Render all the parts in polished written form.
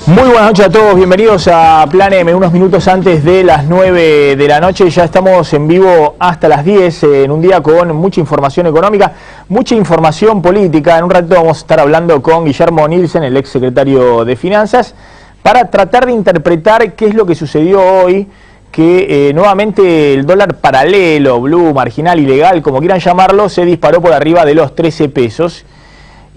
Muy buenas noches a todos, bienvenidos a Plan M, unos minutos antes de las 9 de la noche, ya estamos en vivo hasta las 10, en un día con mucha información económica, mucha información política. En un rato vamos a estar hablando con Guillermo Nielsen, el ex secretario de Finanzas, para tratar de interpretar qué es lo que sucedió hoy, que nuevamente el dólar paralelo, blue, marginal, ilegal, como quieran llamarlo, se disparó por arriba de los 13 pesos.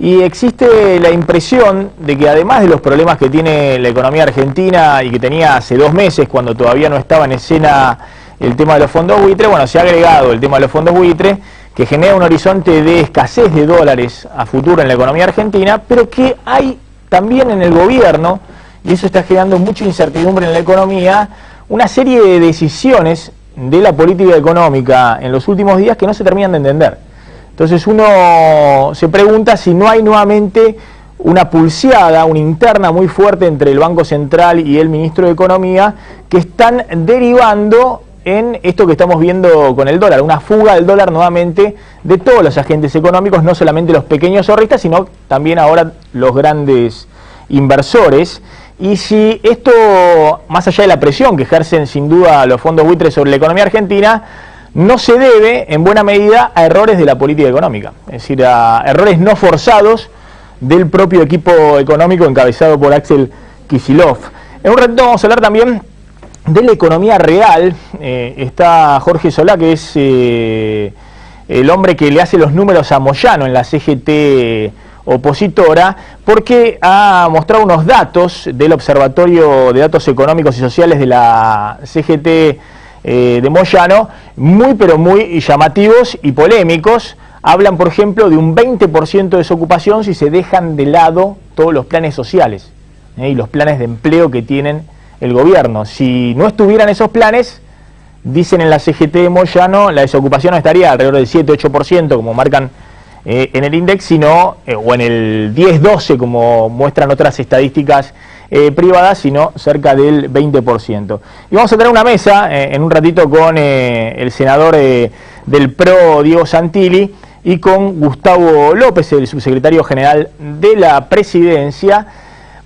Y existe la impresión de que además de los problemas que tiene la economía argentina y que tenía hace 2 meses, cuando todavía no estaba en escena el tema de los fondos buitre, bueno, se ha agregado el tema de los fondos buitre, que genera un horizonte de escasez de dólares a futuro en la economía argentina, pero que hay también en el gobierno, y eso está generando mucha incertidumbre en la economía, una serie de decisiones de la política económica en los últimos días que no se terminan de entender. Entonces uno se pregunta si no hay nuevamente una pulseada, una interna muy fuerte entre el Banco Central y el Ministro de Economía, que están derivando en esto que estamos viendo con el dólar, una fuga del dólar nuevamente de todos los agentes económicos, no solamente los pequeños ahorristas, sino también ahora los grandes inversores. Y si esto, más allá de la presión que ejercen sin duda los fondos buitres sobre la economía argentina, no se debe en buena medida a errores de la política económica, es decir, a errores no forzados del propio equipo económico encabezado por Axel Kicillof. En un ratito vamos a hablar también de la economía real. Está Jorge Solá, que es el hombre que le hace los números a Moyano en la CGT opositora, porque ha mostrado unos datos del Observatorio de Datos Económicos y Sociales de la CGT de Moyano, muy pero muy llamativos y polémicos. Hablan, por ejemplo, de un 20% de desocupación si se dejan de lado todos los planes sociales y los planes de empleo que tienen el gobierno. Si no estuvieran esos planes, dicen en la CGT de Moyano, la desocupación no estaría alrededor del 7-8%, como marcan en el índice, sino, o en el 10-12%, como muestran otras estadísticas privadas, sino cerca del 20%. Y vamos a tener una mesa en un ratito con el senador del PRO, Diego Santilli, y con Gustavo López, el subsecretario general de la Presidencia,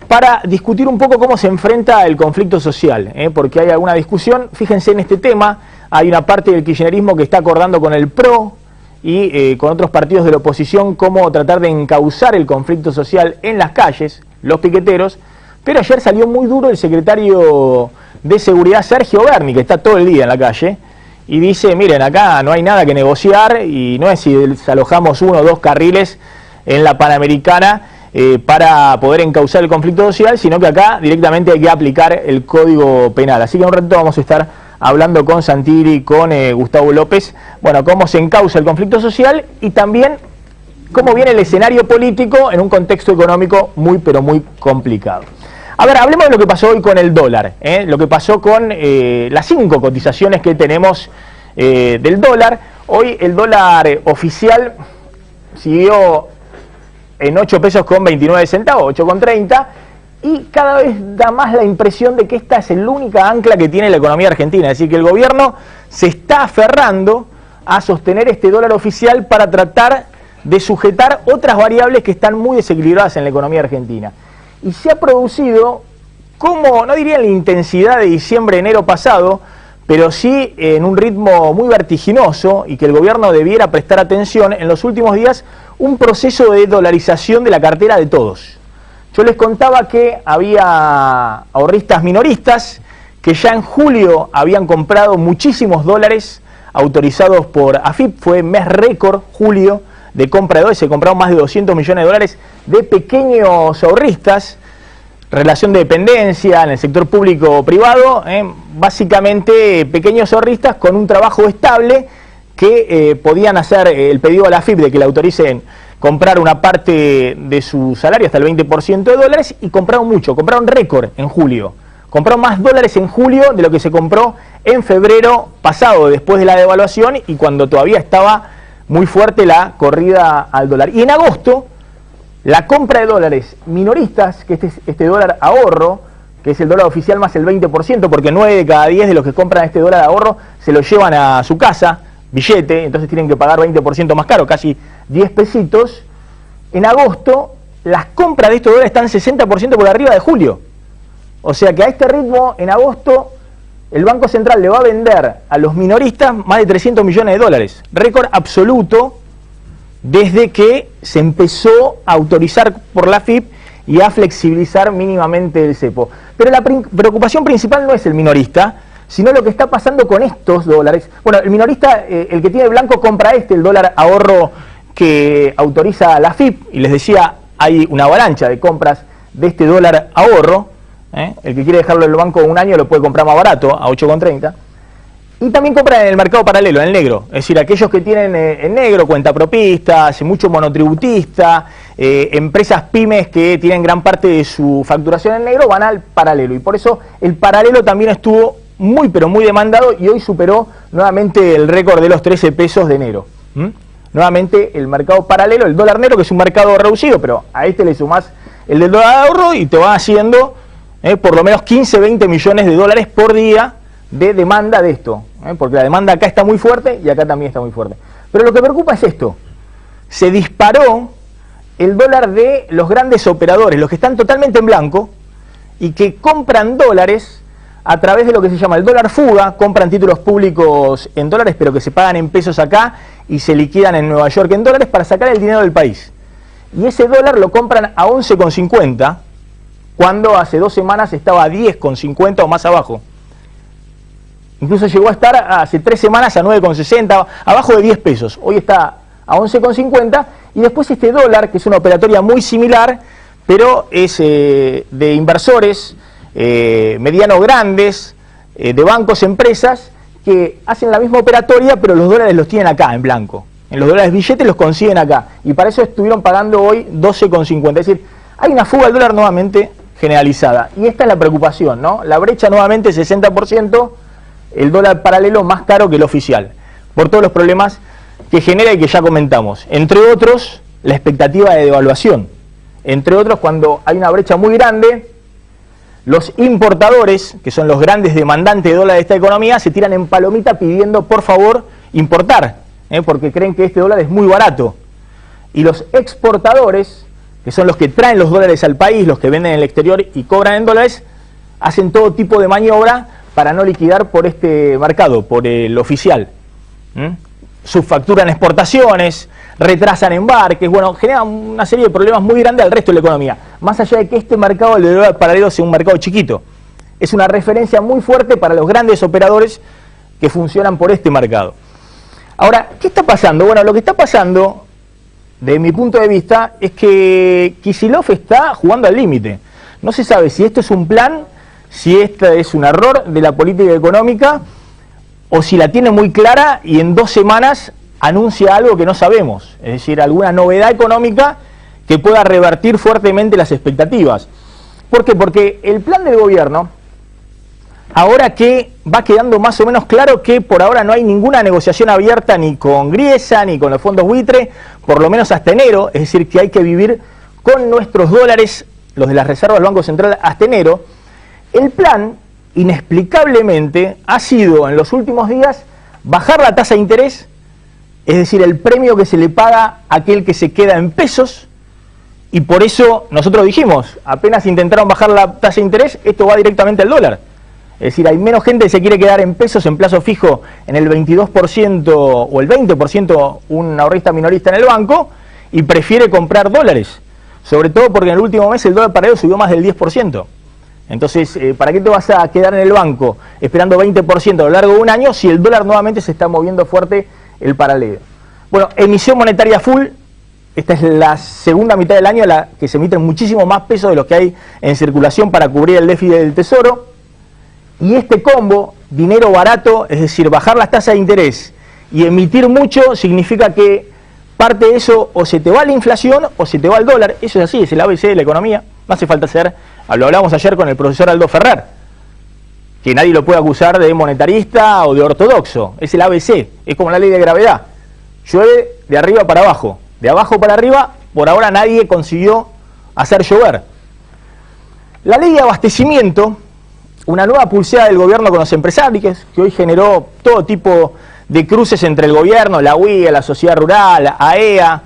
para discutir un poco cómo se enfrenta el conflicto social, porque hay alguna discusión. Fíjense en este tema, hay una parte del kirchnerismo que está acordando con el PRO y con otros partidos de la oposición cómo tratar de encauzar el conflicto social en las calles, los piqueteros. Pero ayer salió muy duro el secretario de Seguridad, Sergio Berni, que está todo el día en la calle, y dice, miren, acá no hay nada que negociar, y no es si desalojamos 1 o 2 carriles en la Panamericana para poder encauzar el conflicto social, sino que acá directamente hay que aplicar el Código Penal. Así que en un rato vamos a estar hablando con Santilli, con Gustavo López, bueno, cómo se encauza el conflicto social y también cómo viene el escenario político en un contexto económico muy pero muy complicado. A ver, hablemos de lo que pasó hoy con el dólar, lo que pasó con las 5 cotizaciones que tenemos del dólar. Hoy el dólar oficial siguió en 8 pesos con 29 centavos, 8,30, y cada vez da más la impresión de que esta es la única ancla que tiene la economía argentina, es decir, que el gobierno se está aferrando a sostener este dólar oficial para tratar de sujetar otras variables que están muy desequilibradas en la economía argentina. Y se ha producido, como no diría en la intensidad de diciembre-enero pasado, pero sí en un ritmo muy vertiginoso y que el gobierno debiera prestar atención en los últimos días, un proceso de dolarización de la cartera de todos. Yo les contaba que había ahorristas minoristas que ya en julio habían comprado muchísimos dólares autorizados por AFIP, fue mes récord julio de compra de dólares, se compraron más de 200 millones de dólares de pequeños ahorristas, relación de dependencia en el sector público o privado, básicamente pequeños ahorristas con un trabajo estable que podían hacer el pedido a la AFIP de que le autoricen comprar una parte de su salario, hasta el 20% de dólares, y compraron mucho, compraron récord en julio. Compraron más dólares en julio de lo que se compró en febrero pasado, después de la devaluación y cuando todavía estaba muy fuerte la corrida al dólar. Y en agosto, la compra de dólares minoristas, que este dólar ahorro, que es el dólar oficial más el 20%, porque 9 de cada 10 de los que compran este dólar ahorro se lo llevan a su casa, billete, entonces tienen que pagar 20% más caro, casi 10 pesitos. En agosto, las compras de estos dólares están 60% por arriba de julio. O sea que a este ritmo, en agosto, el Banco Central le va a vender a los minoristas más de 300 millones de dólares. Récord absoluto desde que se empezó a autorizar por la AFIP y a flexibilizar mínimamente el cepo. Pero la preocupación principal no es el minorista, sino lo que está pasando con estos dólares. Bueno, el minorista, el que tiene blanco, compra el dólar ahorro que autoriza la AFIP, y les decía, hay una avalancha de compras de este dólar ahorro. El que quiere dejarlo en el banco un año lo puede comprar más barato, a 8,30. Y también compran en el mercado paralelo, en el negro. Es decir, aquellos que tienen en negro cuentapropistas, mucho monotributista, empresas pymes que tienen gran parte de su facturación en negro, van al paralelo. Y por eso el paralelo también estuvo muy, pero muy demandado, y hoy superó nuevamente el récord de los 13 pesos de enero. Nuevamente el mercado paralelo, el dólar negro, que es un mercado reducido, pero a este le sumás el del dólar ahorro y te va haciendo por lo menos 15, 20 millones de dólares por día de demanda de esto. Porque la demanda acá está muy fuerte y acá también está muy fuerte. Pero lo que preocupa es esto. Se disparó el dólar de los grandes operadores, los que están totalmente en blanco y que compran dólares a través de lo que se llama el dólar fuga. Compran títulos públicos en dólares, pero que se pagan en pesos acá y se liquidan en Nueva York en dólares para sacar el dinero del país. Y ese dólar lo compran a 11,50, cuando hace 2 semanas estaba a 10,50 o más abajo. Incluso llegó a estar hace 3 semanas a 9,60, abajo de 10 pesos. Hoy está a 11,50. Y después este dólar, que es una operatoria muy similar, pero es de inversores medianos grandes, de bancos, empresas, que hacen la misma operatoria, pero los dólares los tienen acá, en blanco. En los dólares billetes los consiguen acá. Y para eso estuvieron pagando hoy 12,50. Es decir, hay una fuga al dólar nuevamente generalizada. Y esta es la preocupación, ¿no? La brecha nuevamente 60%, el dólar paralelo más caro que el oficial, por todos los problemas que genera y que ya comentamos. Entre otros, la expectativa de devaluación. Entre otros, cuando hay una brecha muy grande, los importadores, que son los grandes demandantes de dólares de esta economía, se tiran en palomita pidiendo, por favor, importar, porque creen que este dólar es muy barato. Y los exportadores, que son los que traen los dólares al país, los que venden en el exterior y cobran en dólares, hacen todo tipo de maniobra para no liquidar por este mercado, por el oficial. Subfacturan exportaciones, retrasan embarques, bueno, generan una serie de problemas muy grandes al resto de la economía. Más allá de que este mercado, el de dólar paralelo, sea un mercado chiquito, es una referencia muy fuerte para los grandes operadores que funcionan por este mercado. Ahora, ¿qué está pasando? Bueno, lo que está pasando, desde mi punto de vista, es que Kicillof está jugando al límite. No se sabe si esto es un plan, si este es un error de la política económica, o si la tiene muy clara y en 2 semanas anuncia algo que no sabemos, es decir, alguna novedad económica que pueda revertir fuertemente las expectativas. ¿Por qué? Porque el plan del gobierno, ahora que va quedando más o menos claro que por ahora no hay ninguna negociación abierta ni con Griesa ni con los fondos buitre, por lo menos hasta enero, es decir, que hay que vivir con nuestros dólares, los de las reservas del Banco Central, hasta enero. El plan, inexplicablemente, ha sido en los últimos días bajar la tasa de interés, es decir, el premio que se le paga a aquel que se queda en pesos, y por eso nosotros dijimos, apenas intentaron bajar la tasa de interés, esto va directamente al dólar. Es decir, hay menos gente que se quiere quedar en pesos en plazo fijo en el 22% o el 20%, un ahorrista minorista en el banco, y prefiere comprar dólares, sobre todo porque en el último mes el dólar paralelo subió más del 10%. Entonces, ¿para qué te vas a quedar en el banco esperando 20% a lo largo de un año si el dólar nuevamente se está moviendo fuerte el paralelo? Bueno, emisión monetaria full. Esta es la segunda mitad del año en la que se emiten muchísimo más pesos de los que hay en circulación para cubrir el déficit del tesoro. Y este combo, dinero barato, es decir, bajar las tasas de interés y emitir mucho, significa que parte de eso o se te va la inflación o se te va el dólar. Eso es así, es el ABC de la economía. No hace falta ser, lo hablamos ayer con el profesor Aldo Ferrer, que nadie lo puede acusar de monetarista o de ortodoxo. Es el ABC, es como la ley de gravedad. Llueve de arriba para abajo, de abajo para arriba. Por ahora nadie consiguió hacer llover. La ley de abastecimiento, una nueva pulseada del gobierno con los empresarios, que hoy generó todo tipo de cruces entre el gobierno, la UIA, la sociedad rural, AEA,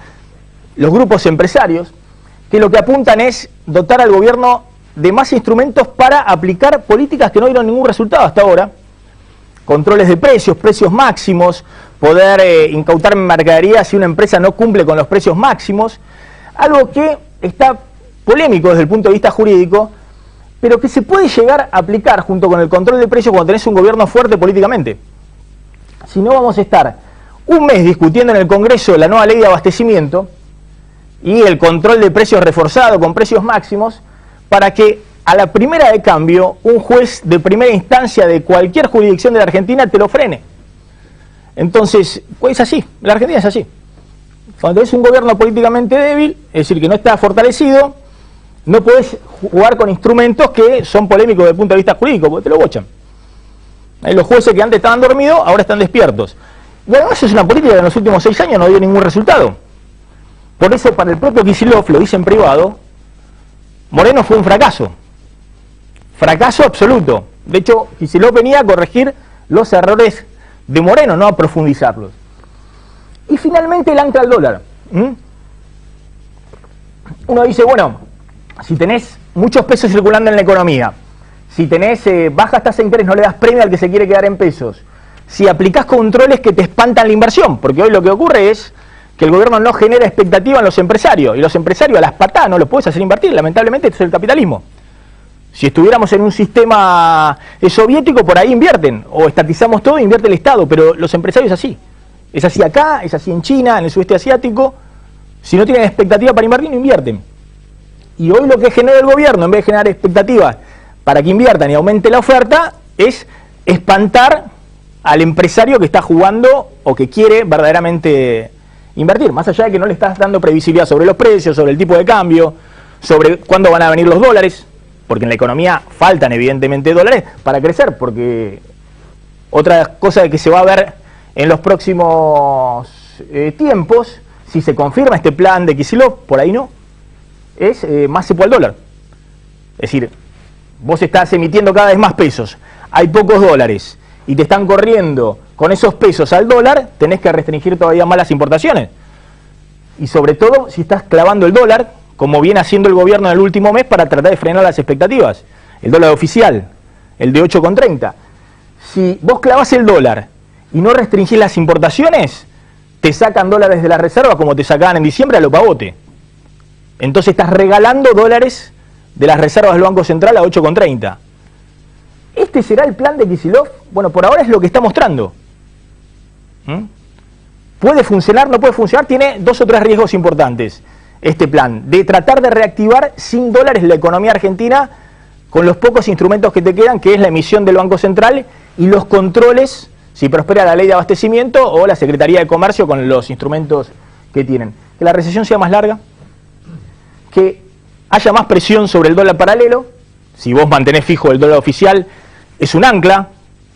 los grupos empresarios, que lo que apuntan es dotar al gobierno de más instrumentos para aplicar políticas que no dieron ningún resultado hasta ahora. Controles de precios, precios máximos, poder incautar mercadería si una empresa no cumple con los precios máximos, algo que está polémico desde el punto de vista jurídico, pero que se puede llegar a aplicar junto con el control de precios cuando tenés un gobierno fuerte políticamente. Si no, vamos a estar un mes discutiendo en el Congreso la nueva ley de abastecimiento y el control de precios reforzado con precios máximos, para que a la primera de cambio un juez de primera instancia de cualquier jurisdicción de la Argentina te lo frene. Entonces, pues es así, la Argentina es así. Cuando es un gobierno políticamente débil, es decir, que no está fortalecido, no podés jugar con instrumentos que son polémicos desde el punto de vista jurídico, porque te lo bochan. Los jueces que antes estaban dormidos, ahora están despiertos. Y además es una política que en los últimos 6 años no dio ningún resultado. Por eso, para el propio Kicillof, lo dice en privado, Moreno fue un fracaso. Fracaso absoluto. De hecho, Kicillof venía a corregir los errores de Moreno, no a profundizarlos. Y finalmente el ancla al dólar. Uno dice, bueno, si tenés muchos pesos circulando en la economía, si tenés bajas tasas de interés, no le das premio al que se quiere quedar en pesos, si aplicás controles que te espantan la inversión, porque hoy lo que ocurre es que el gobierno no genera expectativa en los empresarios, y los empresarios a las patadas no los puedes hacer invertir, lamentablemente esto es el capitalismo. Si estuviéramos en un sistema soviético, por ahí invierten, o estatizamos todo e invierte el Estado, pero los empresarios es así. Es así acá, es así en China, en el sudeste asiático. Si no tienen expectativa para invertir, no invierten. Y hoy lo que genera el gobierno, en vez de generar expectativas para que inviertan y aumente la oferta, es espantar al empresario que está jugando o que quiere verdaderamente invertir. Más allá de que no le estás dando previsibilidad sobre los precios, sobre el tipo de cambio, sobre cuándo van a venir los dólares, porque en la economía faltan evidentemente dólares para crecer, porque otra cosa que se va a ver en los próximos tiempos, si se confirma este plan de Kicillof, por ahí no, es más cepo al dólar. Es decir, vos estás emitiendo cada vez más pesos, hay pocos dólares, y te están corriendo con esos pesos al dólar, tenés que restringir todavía más las importaciones. Y sobre todo si estás clavando el dólar, como viene haciendo el gobierno en el último mes para tratar de frenar las expectativas. El dólar oficial, el de 8,30. Si vos clavás el dólar y no restringís las importaciones, te sacan dólares de la reserva como te sacaban en diciembre a lo pavote. Entonces estás regalando dólares de las reservas del Banco Central a 8,30. ¿Este será el plan de Kicillof? Bueno, por ahora es lo que está mostrando. ¿Puede funcionar? ¿No puede funcionar? Tiene 2 o 3 riesgos importantes este plan, de tratar de reactivar sin dólares la economía argentina con los pocos instrumentos que te quedan, que es la emisión del Banco Central y los controles, si prospera la ley de abastecimiento o la Secretaría de Comercio con los instrumentos que tienen. Que la recesión sea más larga, que haya más presión sobre el dólar paralelo. Si vos mantenés fijo el dólar oficial, es un ancla,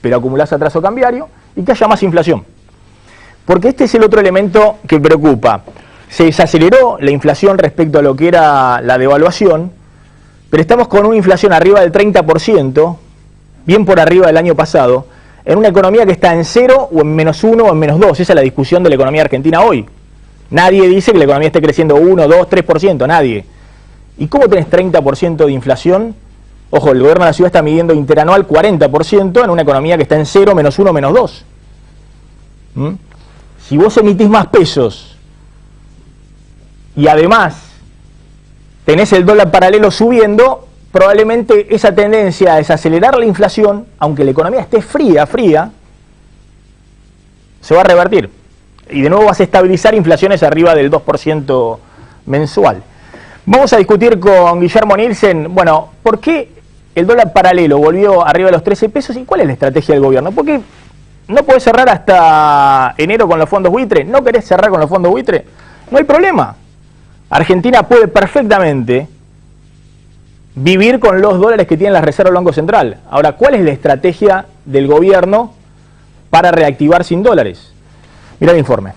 pero acumulás atraso cambiario, y que haya más inflación. Porque este es el otro elemento que preocupa. Se desaceleró la inflación respecto a lo que era la devaluación, pero estamos con una inflación arriba del 30%, bien por arriba del año pasado, en una economía que está en 0 o en -1 o en -2. Esa es la discusión de la economía argentina hoy. Nadie dice que la economía esté creciendo 1, 2, 3%, nadie. ¿Y cómo tenés 30% de inflación? Ojo, el gobierno de la ciudad está midiendo interanual 40% en una economía que está en 0, -1, -2. Si vos emitís más pesos y además tenés el dólar paralelo subiendo, probablemente esa tendencia a desacelerar la inflación, aunque la economía esté fría, se va a revertir. Y de nuevo vas a estabilizar inflaciones arriba del 2% mensual. Vamos a discutir con Guillermo Nielsen, bueno, ¿por qué el dólar paralelo volvió arriba de los 13 pesos y cuál es la estrategia del gobierno? ¿Por qué no podés cerrar hasta enero con los fondos buitre? ¿No querés cerrar con los fondos buitre? No hay problema. Argentina puede perfectamente vivir con los dólares que tiene la reserva del Banco Central. Ahora, ¿cuál es la estrategia del gobierno para reactivar sin dólares? Mirá el informe.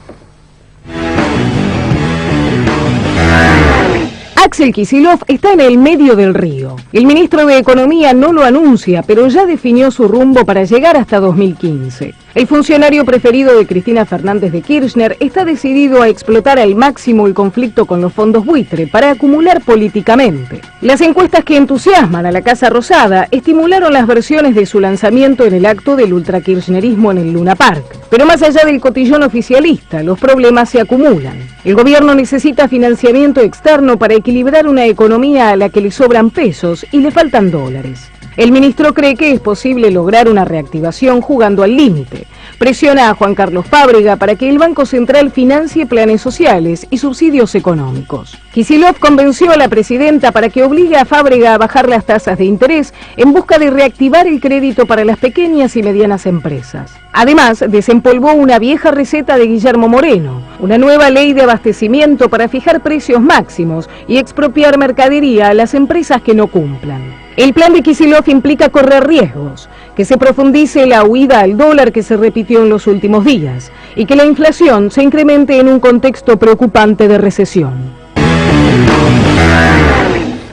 Axel Kicillof está en el medio del río. El ministro de Economía no lo anuncia, pero ya definió su rumbo para llegar hasta 2015. El funcionario preferido de Cristina Fernández de Kirchner está decidido a explotar al máximo el conflicto con los fondos buitre para acumular políticamente. Las encuestas que entusiasman a la Casa Rosada estimularon las versiones de su lanzamiento en el acto del ultrakirchnerismo en el Luna Park. Pero más allá del cotillón oficialista, los problemas se acumulan. El gobierno necesita financiamiento externo para equilibrar una economía a la que le sobran pesos y le faltan dólares. El ministro cree que es posible lograr una reactivación jugando al límite. Presiona a Juan Carlos Fábrega para que el Banco Central financie planes sociales y subsidios económicos. Kicillof convenció a la presidenta para que obligue a Fábrega a bajar las tasas de interés en busca de reactivar el crédito para las pequeñas y medianas empresas. Además, desempolvó una vieja receta de Guillermo Moreno, una nueva ley de abastecimiento para fijar precios máximos y expropiar mercadería a las empresas que no cumplan. El plan de Kicillof implica correr riesgos, que se profundice la huida al dólar que se repitió en los últimos días y que la inflación se incremente en un contexto preocupante de recesión.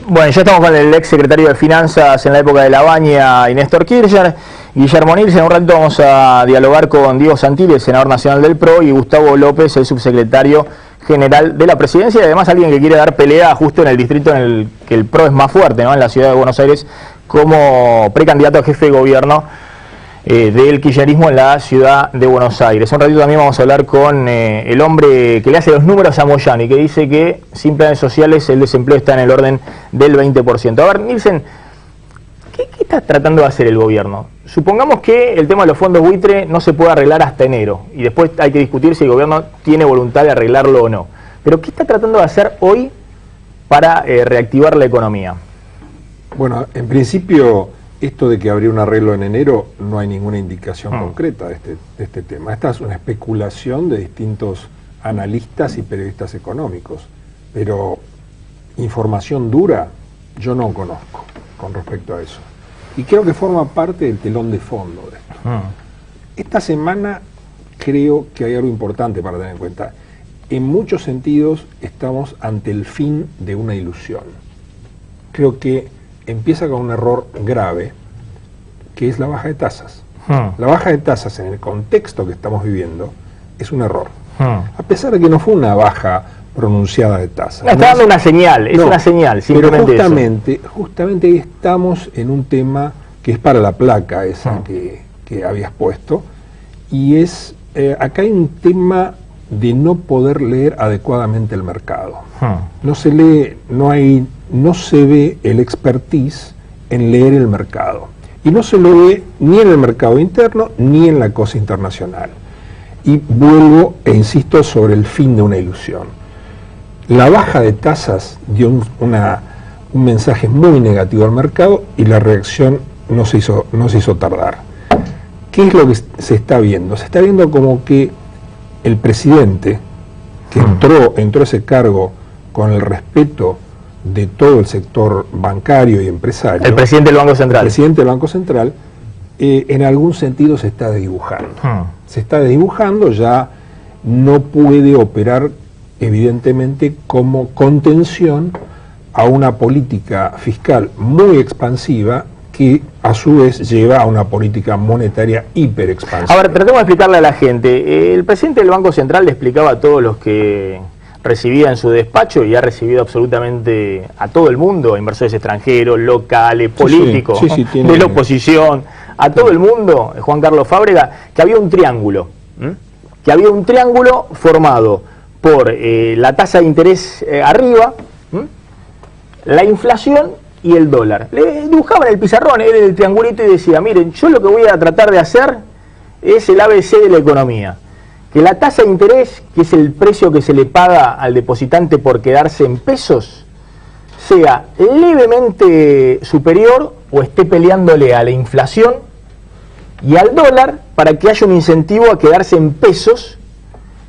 Bueno, ya estamos con el ex secretario de Finanzas en la época de la Baña y Néstor Kirchner, Guillermo Nielsen. En un ratito vamos a dialogar con Diego Santilli, el senador nacional del PRO, y Gustavo López, el subsecretario general de la presidencia, y además alguien que quiere dar pelea justo en el distrito en el que el PRO es más fuerte, ¿no?, en la ciudad de Buenos Aires, como precandidato a jefe de gobierno del kirchnerismo en la ciudad de Buenos Aires. Un ratito también vamos a hablar con el hombre que le hace los números a Moyano y que dice que sin planes sociales el desempleo está en el orden del 20%. A ver, Nielsen, ¿qué está tratando de hacer el gobierno? Supongamos que el tema de los fondos buitre no se puede arreglar hasta enero y después hay que discutir si el gobierno tiene voluntad de arreglarlo o no. Pero ¿qué está tratando de hacer hoy para reactivar la economía? Bueno, en principio, esto de que habría un arreglo en enero, no hay ninguna indicación concreta de este tema. Esta es una especulación de distintos analistas y periodistas económicos, pero información dura yo no conozco con respecto a eso. Y creo que forma parte del telón de fondo de esto. Esta semana creo que hay algo importante para tener en cuenta. En muchos sentidos estamos ante el fin de una ilusión. Creo que empieza con un error grave, que es la baja de tasas. La baja de tasas en el contexto que estamos viviendo es un error. A pesar de que no fue una baja pronunciada de tasas. Está dando una señal, es una señal, simplemente. Pero justamente ahí estamos en un tema que es para la placa esa que habías puesto, y es, acá hay un tema de no poder leer adecuadamente el mercado. No se lee, no se ve el expertise en leer el mercado. Y no se lo ve ni en el mercado interno ni en la cosa internacional. Y vuelvo e insisto sobre el fin de una ilusión. La baja de tasas dio un mensaje muy negativo al mercado y la reacción no se hizo tardar. ¿Qué es lo que se está viendo? Se está viendo como que el presidente, que entró a ese cargo con el respeto de todo el sector bancario y empresario. El presidente del Banco Central. El presidente del Banco Central, en algún sentido se está desdibujando. Se está desdibujando, ya no puede operar evidentemente como contención a una política fiscal muy expansiva que a su vez lleva a una política monetaria hiperexpansiva. A ver, tratemos de explicarle a la gente. El presidente del Banco Central le explicaba a todos los que recibía en su despacho, y ha recibido absolutamente a todo el mundo, inversores extranjeros, locales, políticos, de la oposición, a todo el mundo, Juan Carlos Fábrega, que había un triángulo, formado por la tasa de interés arriba, la inflación y el dólar. Le dibujaban el pizarrón, el triangulito, y decía, miren, yo lo que voy a tratar de hacer es el ABC de la economía. Que la tasa de interés, que es el precio que se le paga al depositante por quedarse en pesos, sea levemente superior o esté peleándole a la inflación y al dólar, para que haya un incentivo a quedarse en pesos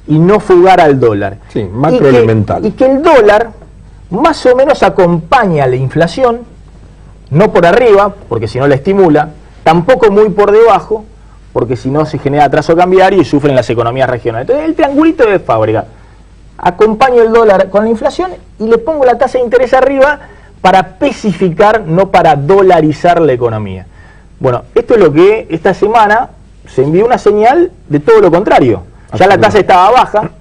y no fugar al dólar. Sí, macroelemental. Y que el dólar más o menos acompaña a la inflación, no por arriba, porque si no la estimula, tampoco muy por debajo, porque si no se genera atraso cambiario y sufren las economías regionales. Entonces el triangulito de Fábrega, acompaño el dólar con la inflación y le pongo la tasa de interés arriba para especificar, no para dolarizar la economía. Bueno, esto es lo que esta semana se envió una señal de todo lo contrario. Ya la tasa estaba baja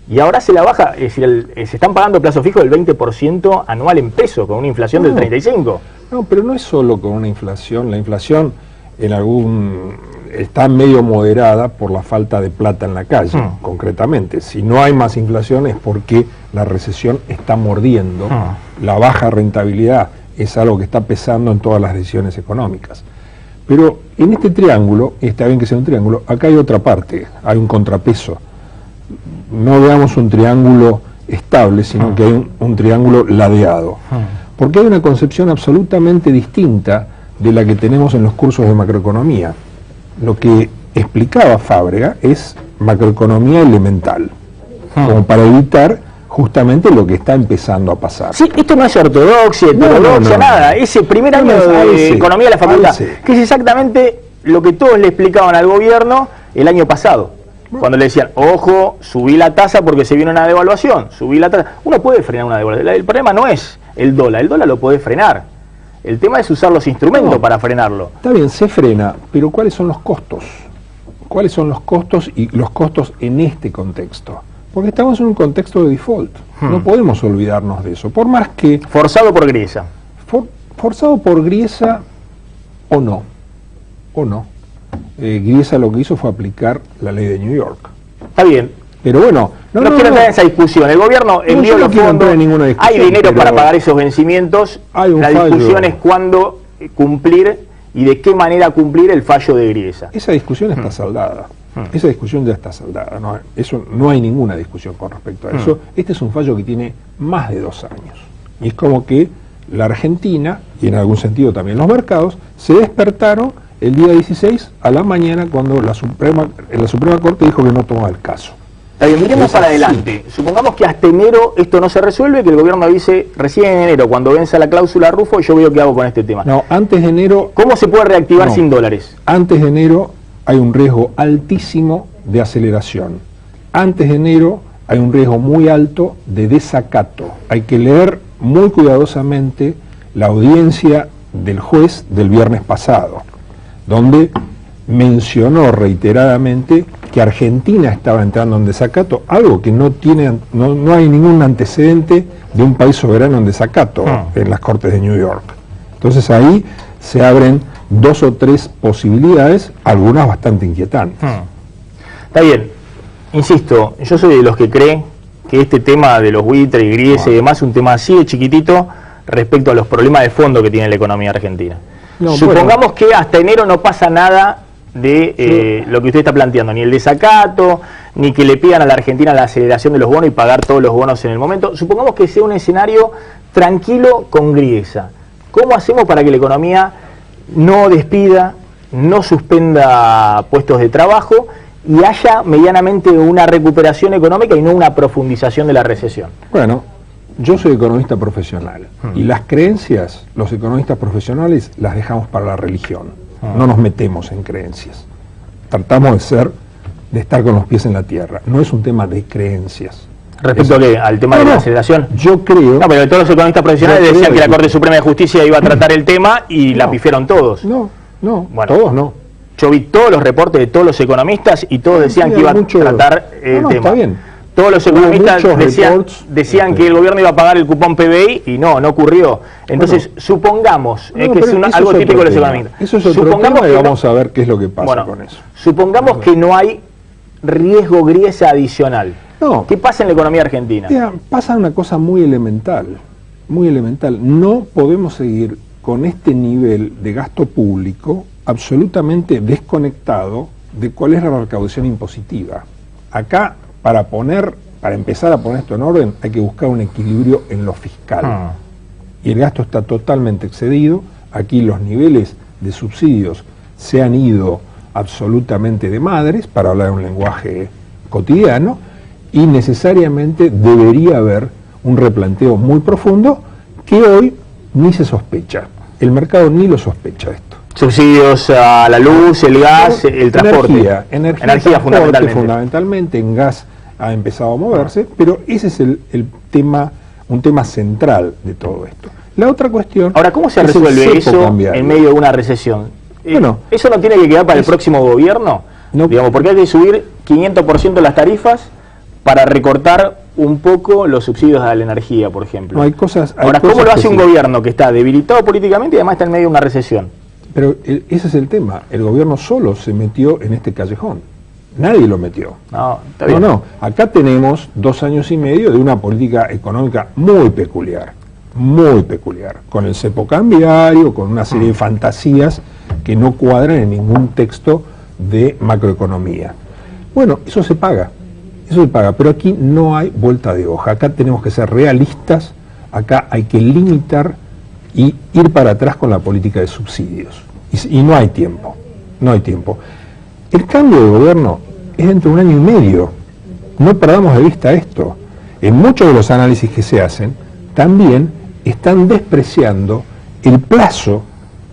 y ahora se la baja, es decir, se están pagando plazo fijo del 20% anual en peso, con una inflación del 35%. No, pero no es solo con una inflación. La inflación está medio moderada por la falta de plata en la calle, concretamente. Si no hay más inflación es porque la recesión está mordiendo. La baja rentabilidad es algo que está pesando en todas las decisiones económicas. Pero en este triángulo, está bien que sea un triángulo, acá hay otra parte, hay un contrapeso. No veamos un triángulo estable, sino que hay un triángulo ladeado. Porque hay una concepción absolutamente distinta de la que tenemos en los cursos de macroeconomía. Lo que explicaba Fábrega es macroeconomía elemental, como para evitar justamente lo que está empezando a pasar. Sí, esto no es ortodoxia, heterodoxia, nada. Ese primer año de economía de la facultad, que es exactamente lo que todos le explicaban al gobierno el año pasado. Cuando le decían, ojo, subí la tasa porque se viene una devaluación, subí la tasa. Uno puede frenar una devaluación. El problema no es el dólar lo puede frenar. El tema es usar los instrumentos para frenarlo. Está bien, se frena, pero ¿cuáles son los costos? ¿Cuáles son los costos y los costos en este contexto? Porque estamos en un contexto de default. No podemos olvidarnos de eso. Por más que... Forzado por Griesa. Forzado por Griesa o no. O no. Griesa lo que hizo fue aplicar la ley de New York. Está bien. Pero bueno... No quiero entrar en esa discusión. El gobierno envió los fondos. Hay dinero para pagar esos vencimientos. La discusión es cuándo cumplir y de qué manera cumplir el fallo de Griesa. Esa discusión está saldada. Esa discusión ya está saldada. No hay ninguna discusión con respecto a eso. Este es un fallo que tiene más de 2 años. Y es como que la Argentina, y en algún sentido también los mercados, se despertaron el día 16 a la mañana cuando la Suprema Corte dijo que no tomaba el caso. Miremos para adelante. Supongamos que hasta enero esto no se resuelve, que el gobierno dice recién en enero, cuando venza la cláusula Rufo, yo veo qué hago con este tema. No, antes de enero... ¿Cómo se puede reactivar sin dólares? Antes de enero hay un riesgo altísimo de aceleración. Antes de enero hay un riesgo muy alto de desacato. Hay que leer muy cuidadosamente la audiencia del juez del viernes pasado, donde mencionó reiteradamente que Argentina estaba entrando en desacato, algo que no hay ningún antecedente de un país soberano en desacato en las Cortes de New York. Entonces ahí se abren 2 o 3 posibilidades, algunas bastante inquietantes. Está bien, insisto, yo soy de los que cree que este tema de los buitres y Griesa y demás es un tema así de chiquitito respecto a los problemas de fondo que tiene la economía argentina. Supongamos que hasta enero no pasa nada de lo que usted está planteando, ni el desacato, ni que le pidan a la Argentina la aceleración de los bonos y pagar todos los bonos en el momento. Supongamos que sea un escenario tranquilo con Griesa. ¿Cómo hacemos para que la economía no despida, no suspenda puestos de trabajo y haya medianamente una recuperación económica y no una profundización de la recesión? Bueno, yo soy economista profesional y las creencias, los economistas profesionales las dejamos para la religión. No nos metemos en creencias. Tratamos de estar con los pies en la tierra. No es un tema de creencias. ¿Respecto a qué? ¿Al tema de la aceleración? Yo creo... No, pero todos los economistas profesionales decían que la Corte Suprema de Justicia iba a tratar el tema y la pifiaron todos. Bueno, todos no. Yo vi todos los reportes de todos los economistas y todos decían que iba a tratar el tema. Está bien. Todos los economistas decían que el gobierno iba a pagar el cupón PBI y no ocurrió. Entonces, supongamos, que es algo típico de los economistas. Eso es otro tema y vamos a ver qué es lo que pasa con eso. Supongamos que no hay riesgo Griesa adicional. ¿Qué pasa en la economía argentina? Pasa una cosa muy elemental, muy elemental. No podemos seguir con este nivel de gasto público absolutamente desconectado de cuál es la recaudación impositiva. Acá, para empezar a poner esto en orden, hay que buscar un equilibrio en lo fiscal. Y el gasto está totalmente excedido. Aquí los niveles de subsidios se han ido absolutamente de madres, para hablar de un lenguaje cotidiano, y necesariamente debería haber un replanteo muy profundo que hoy ni se sospecha. El mercado ni lo sospecha esto. Subsidios a la luz, el gas, el transporte. Energía fundamentalmente. En gas ha empezado a moverse, pero ese es el tema, un tema central de todo esto. La otra cuestión... Ahora, ¿cómo se resuelve eso en medio de una recesión? Bueno, ¿eso no tiene que quedar para el próximo gobierno? No, digamos, porque hay que subir 500% las tarifas para recortar un poco los subsidios a la energía, por ejemplo. No, hay cosas... Ahora, ¿cómo lo hace un gobierno que está debilitado políticamente y además está en medio de una recesión? Pero ese es el tema. El gobierno solo se metió en este callejón. Nadie lo metió. No, está bien. No. Acá tenemos 2 años y medio de una política económica muy peculiar, con el cepo cambiario, con una serie de fantasías que no cuadran en ningún texto de macroeconomía. Bueno, eso se paga, pero aquí no hay vuelta de hoja. Acá tenemos que ser realistas, acá hay que limitar y ir para atrás con la política de subsidios. Y no hay tiempo, El cambio de gobierno es dentro de 1 año y medio. No perdamos de vista esto. En muchos de los análisis que se hacen, también están despreciando el plazo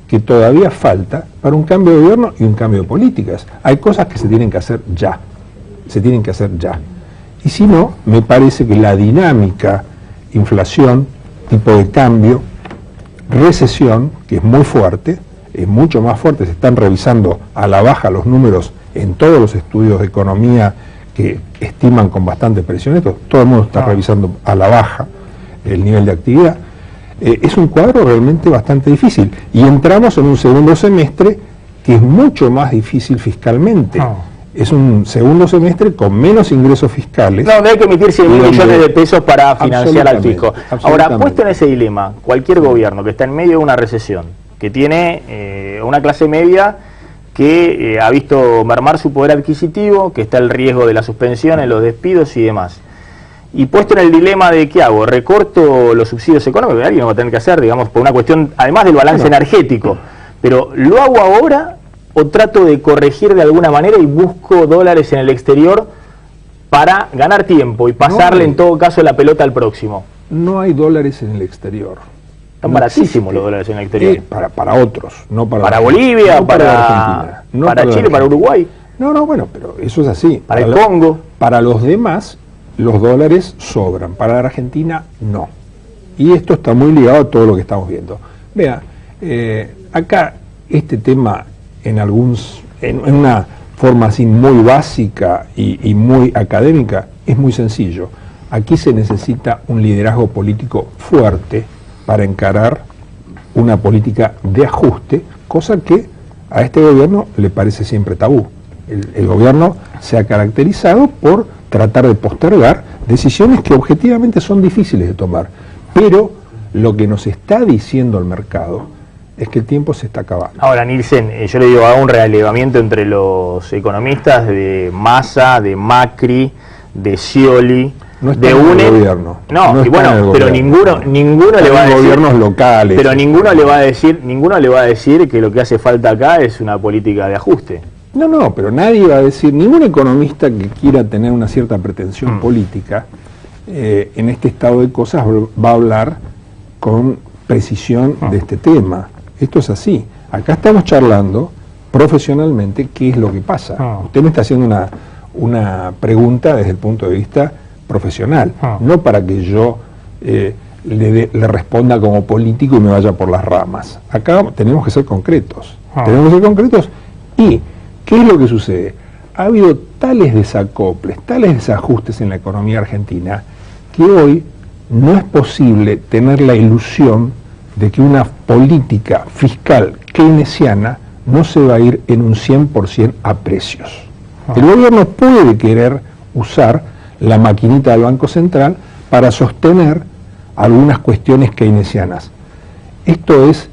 que todavía falta para un cambio de gobierno y un cambio de políticas. Hay cosas que se tienen que hacer ya. Y si no, me parece que la dinámica, inflación, tipo de cambio, recesión, que es muy fuerte, es mucho más fuerte, se están revisando a la baja los números en todos los estudios de economía que estiman con bastante presión esto, todo el mundo está revisando a la baja el nivel de actividad. Es un cuadro realmente bastante difícil y entramos en un segundo semestre que es mucho más difícil fiscalmente. Es un segundo semestre con menos ingresos fiscales. No, hay que emitir 100.000 millones de pesos para financiar al fisco. Ahora, puesto en ese dilema, cualquier gobierno que está en medio de una recesión, que tiene una clase media que ha visto mermar su poder adquisitivo, que está el riesgo de la suspensión, en los despidos y demás, y puesto en el dilema de ¿qué hago? ¿Recorto los subsidios económicos? Alguien lo va a tener que hacer, digamos, por una cuestión, además del balance energético, pero ¿lo hago ahora o trato de corregir de alguna manera y busco dólares en el exterior para ganar tiempo y pasarle en todo caso la pelota al próximo? No hay dólares en el exterior. Están baratísimos los dólares en el exterior. Para otros, no para... Para Bolivia, no para Argentina. No para Chile, para Uruguay. No, bueno, pero eso es así. Para el Congo. Para los demás, los dólares sobran. Para la Argentina, no. Y esto está muy ligado a todo lo que estamos viendo. Vea, acá este tema en una forma así muy básica y muy académica es muy sencillo. Aquí se necesita un liderazgo político fuerte para encarar una política de ajuste, cosa que a este gobierno le parece siempre tabú. El gobierno se ha caracterizado por tratar de postergar decisiones que objetivamente son difíciles de tomar, pero lo que nos está diciendo el mercado es que el tiempo se está acabando. Ahora, Nielsen, yo le digo, hago un relevamiento entre los economistas de Massa, de Macri, de Scioli, no está de en el gobierno. No, y bueno, pero ninguno le va a decir, gobiernos locales. Pero ninguno le va a decir que lo que hace falta acá es una política de ajuste. No, pero nadie va a decir, ningún economista que quiera tener una cierta pretensión política en este estado de cosas va a hablar con precisión de este tema. Esto es así. Acá estamos charlando profesionalmente qué es lo que pasa. Usted me está haciendo una pregunta desde el punto de vista profesional, no para que yo le responda como político y me vaya por las ramas. Acá tenemos que ser concretos. Y ¿qué es lo que sucede? Ha habido tales desacoples, tales desajustes en la economía argentina que hoy no es posible tener la ilusión de que una política fiscal keynesiana no se va a ir en un 100% a precios. El gobierno puede querer usar la maquinita del Banco Central para sostener algunas cuestiones keynesianas. Esto es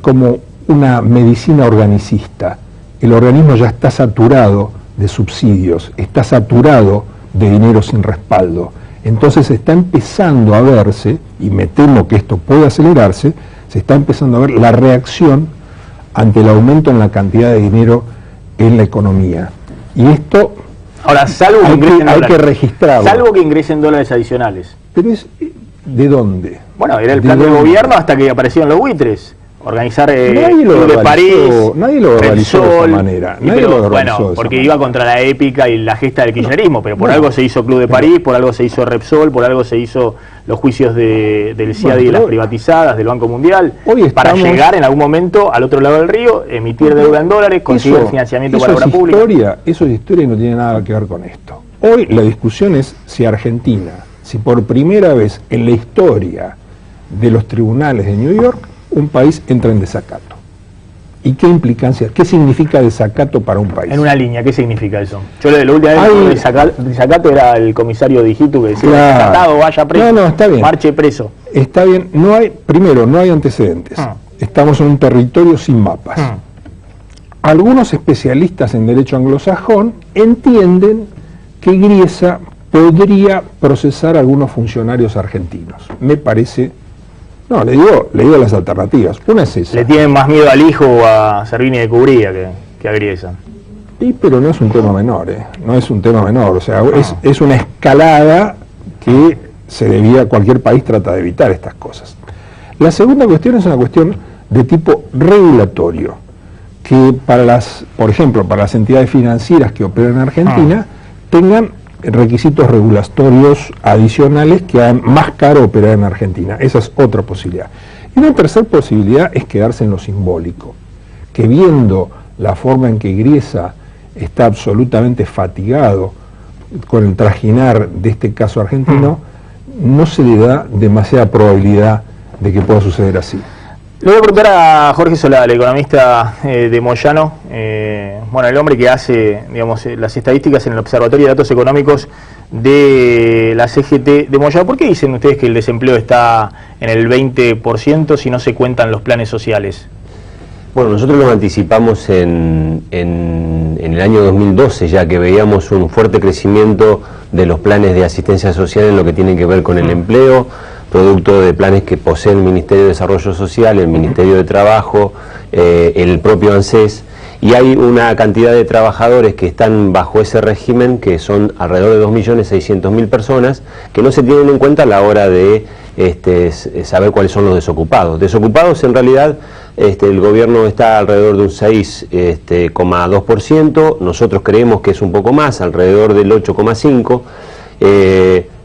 como una medicina organicista. El organismo ya está saturado de subsidios, está saturado de dinero sin respaldo. Entonces está empezando a verse, y me temo que esto puede acelerarse, se está empezando a ver la reacción ante el aumento en la cantidad de dinero en la economía. Y esto ahora, salvo hay que registrarlo. Salvo que ingresen dólares adicionales. Pero ¿de dónde? Bueno, era el plan del gobierno hasta que aparecieron los buitres. organizar nadie lo Club de París, nadie lo organizó de esa manera. Nadie lo organizó bueno, porque iba contra la épica y la gesta del kirchnerismo, pero por algo se hizo Club de París, por algo se hizo Repsol, por algo se hizo los juicios del CIADI de las privatizadas, del Banco Mundial, para llegar en algún momento al otro lado del río, emitir deuda en dólares, conseguir financiamiento para la obra pública. Eso es historia y no tiene nada que ver con esto. Hoy la discusión es si Argentina, si por primera vez en la historia de los tribunales de New York, un país entra en desacato. ¿Y qué implicancia, qué significa desacato para un país? En una línea, ¿qué significa eso? Yo la última vez desacato era el comisario Dijitu que decía, desacatado, vaya preso, está bien. Marche preso. Está bien, primero, no hay antecedentes. Estamos en un territorio sin mapas. Algunos especialistas en derecho anglosajón entienden que Griesa podría procesar a algunos funcionarios argentinos. Me parece... No, le digo las alternativas. Una es esa. Le tienen más miedo al hijo o a Servini de Cubría que a Griesa. Pero no es un tema menor, no es un tema menor. O sea, es una escalada que cualquier país trata de evitar estas cosas. La segunda cuestión es una cuestión de tipo regulatorio, que por ejemplo, para las entidades financieras que operan en Argentina, tengan requisitos regulatorios adicionales que hagan más caro operar en Argentina. Esa es otra posibilidad. Y una tercera posibilidad es quedarse en lo simbólico, que viendo la forma en que Griesa está absolutamente fatigado con el trajinar de este caso argentino, no se le da demasiada probabilidad de que pueda suceder así. Le voy a preguntar a Jorge Solá, el economista de Moyano, el hombre que hace, digamos, las estadísticas en el Observatorio de Datos Económicos de la CGT de Moyano. ¿Por qué dicen ustedes que el desempleo está en el 20% si no se cuentan los planes sociales? Bueno, nosotros nos anticipamos en el año 2012, ya que veíamos un fuerte crecimiento de los planes de asistencia social en lo que tiene que ver con el empleo, producto de planes que posee el Ministerio de Desarrollo Social, el Ministerio de Trabajo, el propio ANSES, y hay una cantidad de trabajadores que están bajo ese régimen, que son alrededor de 2.600.000 personas, que no se tienen en cuenta a la hora de saber cuáles son los desocupados. Desocupados, en realidad, el gobierno está alrededor de un 6,2%, nosotros creemos que es un poco más, alrededor del 8,5%,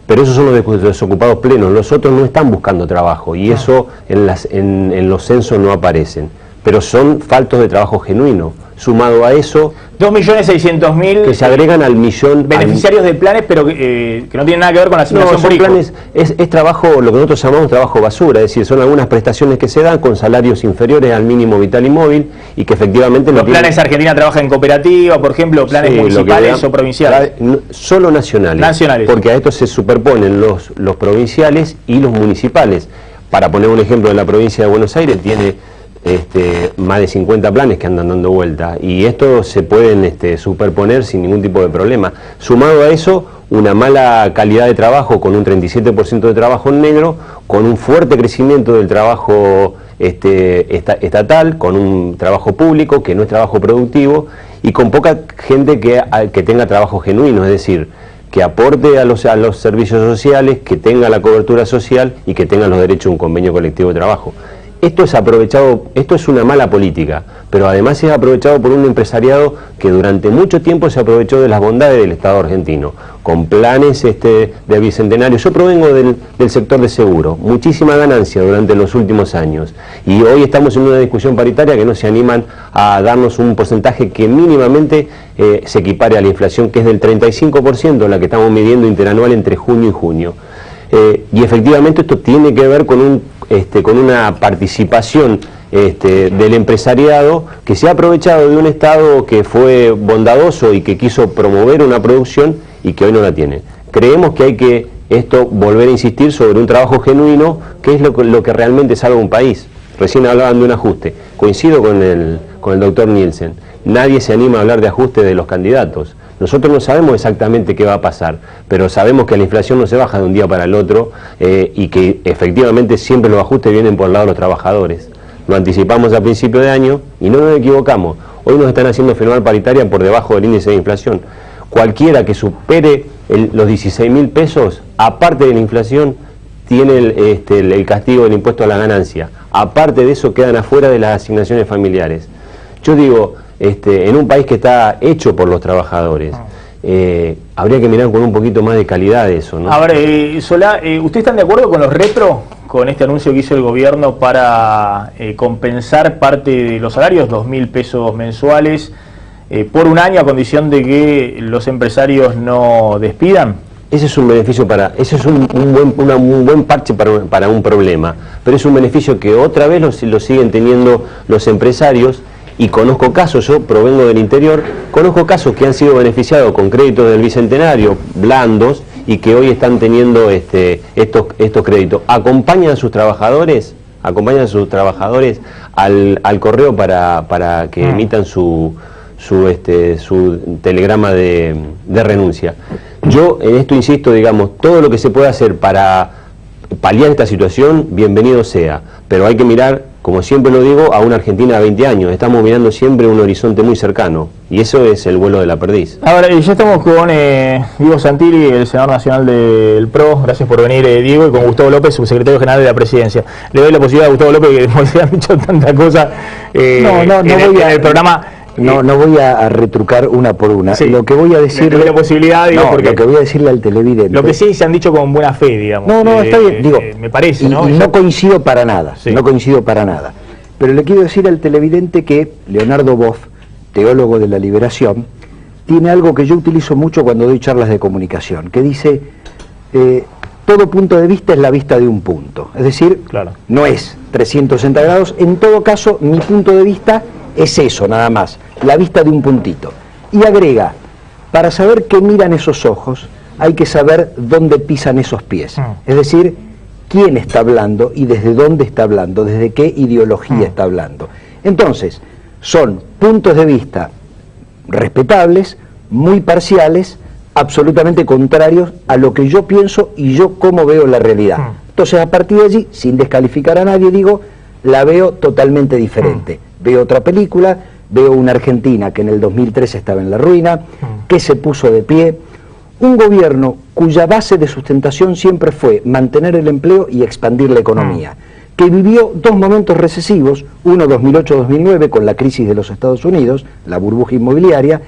pero esos son los desocupados plenos. Los otros no están buscando trabajo y eso en los censos no aparecen, pero son faltos de trabajo genuino. Sumado a eso, 2.600.000 que se agregan al millón beneficiarios de planes, pero que no tienen nada que ver con la asignación por hijo. Planes, es trabajo, lo que nosotros llamamos trabajo basura, es decir, son algunas prestaciones que se dan con salarios inferiores al mínimo vital y móvil y que efectivamente los planes Argentina trabaja en cooperativa, por ejemplo, planes municipales o provinciales. Solo nacionales, porque a esto se superponen los provinciales y los municipales. Para poner un ejemplo, de la provincia de Buenos Aires tiene más de 50 planes que andan dando vuelta y estos se pueden superponer sin ningún tipo de problema. Sumado a eso, una mala calidad de trabajo con un 37% de trabajo en negro, con un fuerte crecimiento del trabajo estatal, con un trabajo público que no es trabajo productivo y con poca gente que tenga trabajo genuino, es decir, que aporte a los servicios sociales, que tenga la cobertura social y que tenga los derechos de un convenio colectivo de trabajo. Esto es aprovechado, esto es una mala política, pero además es aprovechado por un empresariado que durante mucho tiempo se aprovechó de las bondades del Estado argentino, con planes del Bicentenario. Yo provengo del sector de seguro, muchísima ganancia durante los últimos años, y hoy estamos en una discusión paritaria que no se animan a darnos un porcentaje que mínimamente se equipare a la inflación, que es del 35%, la que estamos midiendo interanual entre junio y junio. Y efectivamente esto tiene que ver con una participación del empresariado que se ha aprovechado de un Estado que fue bondadoso y que quiso promover una producción y que hoy no la tiene. Creemos que hay que volver a insistir sobre un trabajo genuino, que es lo que realmente salva un país. Recién hablaban de un ajuste. Coincido con el doctor Nielsen. Nadie se anima a hablar de ajuste de los candidatos. Nosotros no sabemos exactamente qué va a pasar, pero sabemos que la inflación no se baja de un día para el otro y que efectivamente siempre los ajustes vienen por el lado de los trabajadores. Lo anticipamos a principio de año y no nos equivocamos. Hoy nos están haciendo firmar paritaria por debajo del índice de inflación. Cualquiera que supere los 16.000 pesos, aparte de la inflación, tiene el castigo del impuesto a la ganancia. Aparte de eso, quedan afuera de las asignaciones familiares. Yo digo, en un país que está hecho por los trabajadores, habría que mirar con un poquito más de calidad eso, ¿no? A ver, Solá, ¿ustedes están de acuerdo con los repro, con este anuncio que hizo el gobierno para compensar parte de los salarios, 2.000 pesos mensuales, por un año, a condición de que los empresarios no despidan? Ese es un beneficio ese es un buen parche para un problema, pero es un beneficio que otra vez lo siguen teniendo los empresarios. Y conozco casos, yo provengo del interior, conozco casos que han sido beneficiados con créditos del Bicentenario, blandos, y que hoy están teniendo estos créditos. Acompañan a sus trabajadores al correo para que emitan su telegrama de renuncia. Yo en esto insisto, digamos, todo lo que se pueda hacer para paliar esta situación, bienvenido sea, pero hay que mirar, como siempre lo digo, a una Argentina de 20 años. Estamos mirando siempre un horizonte muy cercano, y eso es el vuelo de la perdiz. Ahora, ya estamos con Diego Santilli, el senador nacional del PRO. Gracias por venir, Diego, y con Gustavo López, subsecretario general de la Presidencia. Le doy la posibilidad a Gustavo López, que se han dicho tantas cosas en el programa. No voy a retrucar una por una. Sí, lo que voy a decirle, la posibilidad, digo, porque lo que voy a decirle al televidente. Lo que sí se han dicho con buena fe, digamos. No, está bien, digo, me parece, ¿no? Y no coincido para nada, sí. No coincido para nada. Pero le quiero decir al televidente que Leonardo Boff, teólogo de la liberación, tiene algo que yo utilizo mucho cuando doy charlas de comunicación, que dice, todo punto de vista es la vista de un punto. Es decir, claro, no es 360 grados, en todo caso, mi punto de vista es eso, nada más, la vista de un puntito. Y agrega, para saber qué miran esos ojos, hay que saber dónde pisan esos pies. Es decir, quién está hablando y desde dónde está hablando, desde qué ideología está hablando. Entonces, son puntos de vista respetables, muy parciales, absolutamente contrarios a lo que yo pienso y yo cómo veo la realidad. Entonces, a partir de allí, sin descalificar a nadie, digo, la veo totalmente diferente. Veo otra película, veo una Argentina que en el 2003 estaba en la ruina, que se puso de pie, un gobierno cuya base de sustentación siempre fue mantener el empleo y expandir la economía, que vivió dos momentos recesivos, uno 2008-2009 con la crisis de los Estados Unidos, la burbuja inmobiliaria,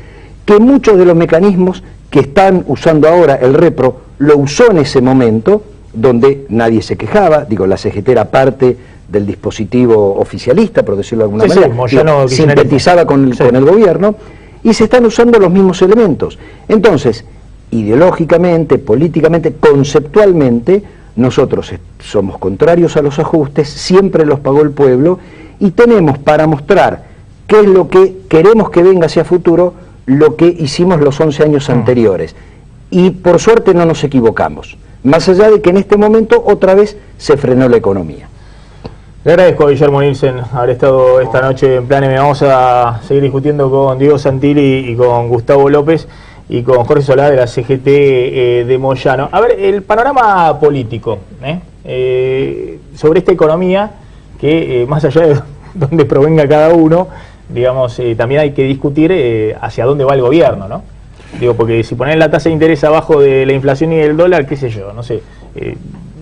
que muchos de los mecanismos que están usando ahora el repro lo usó en ese momento, donde nadie se quejaba, digo, la CGT era parte del dispositivo oficialista, por decirlo de alguna manera, sintetizada con el gobierno, y se están usando los mismos elementos. Entonces, ideológicamente, políticamente, conceptualmente, nosotros somos contrarios a los ajustes, siempre los pagó el pueblo, y tenemos para mostrar qué es lo que queremos que venga hacia futuro, lo que hicimos los 11 años anteriores. Y por suerte no nos equivocamos, más allá de que en este momento otra vez se frenó la economía. Le agradezco a Guillermo Nielsen haber estado esta noche en Plan M. Vamos a seguir discutiendo con Diego Santilli y con Gustavo López y con Jorge Solá de la CGT de Moyano. A ver, el panorama político sobre esta economía que más allá de donde provenga cada uno, digamos, también hay que discutir hacia dónde va el gobierno, ¿no? Digo, porque si ponen la tasa de interés abajo de la inflación y del dólar, qué sé yo, no sé,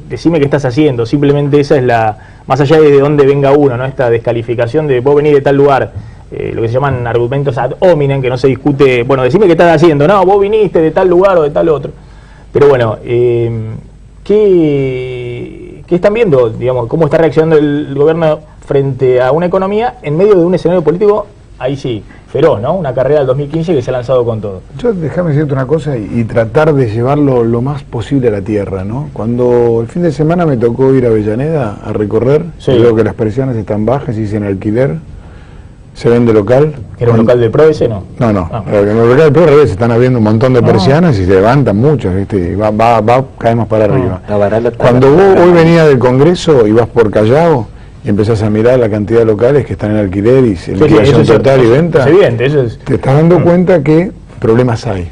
decime qué estás haciendo. Simplemente esa es la, más allá de dónde venga uno, ¿no? Esta descalificación de vos venís de tal lugar, lo que se llaman argumentos ad hominem, que no se discute, bueno, decime qué estás haciendo, no, vos viniste de tal lugar o de tal otro. Pero bueno, ¿qué están viendo, digamos, cómo está reaccionando el gobierno frente a una economía en medio de un escenario político, ahí sí, feroz, ¿no? Una carrera del 2015 que se ha lanzado con todo. Yo, déjame decirte una cosa y tratar de llevarlo lo más posible a la tierra, ¿no? Cuando el fin de semana me tocó ir a Avellaneda a recorrer, veo que las persianas están bajas y dicen alquiler, se vende local. ¿Era un local del PRO ese, no? No, en el local del PRO al revés, están habiendo un montón de persianas y se levantan muchas, ¿viste? Y va cada vez más para arriba. Cuando vos hoy venía del Congreso y vas por Callao y empezás a mirar la cantidad de locales que están en alquiler y liquidación total y venta, es evidente, te estás dando cuenta que problemas hay.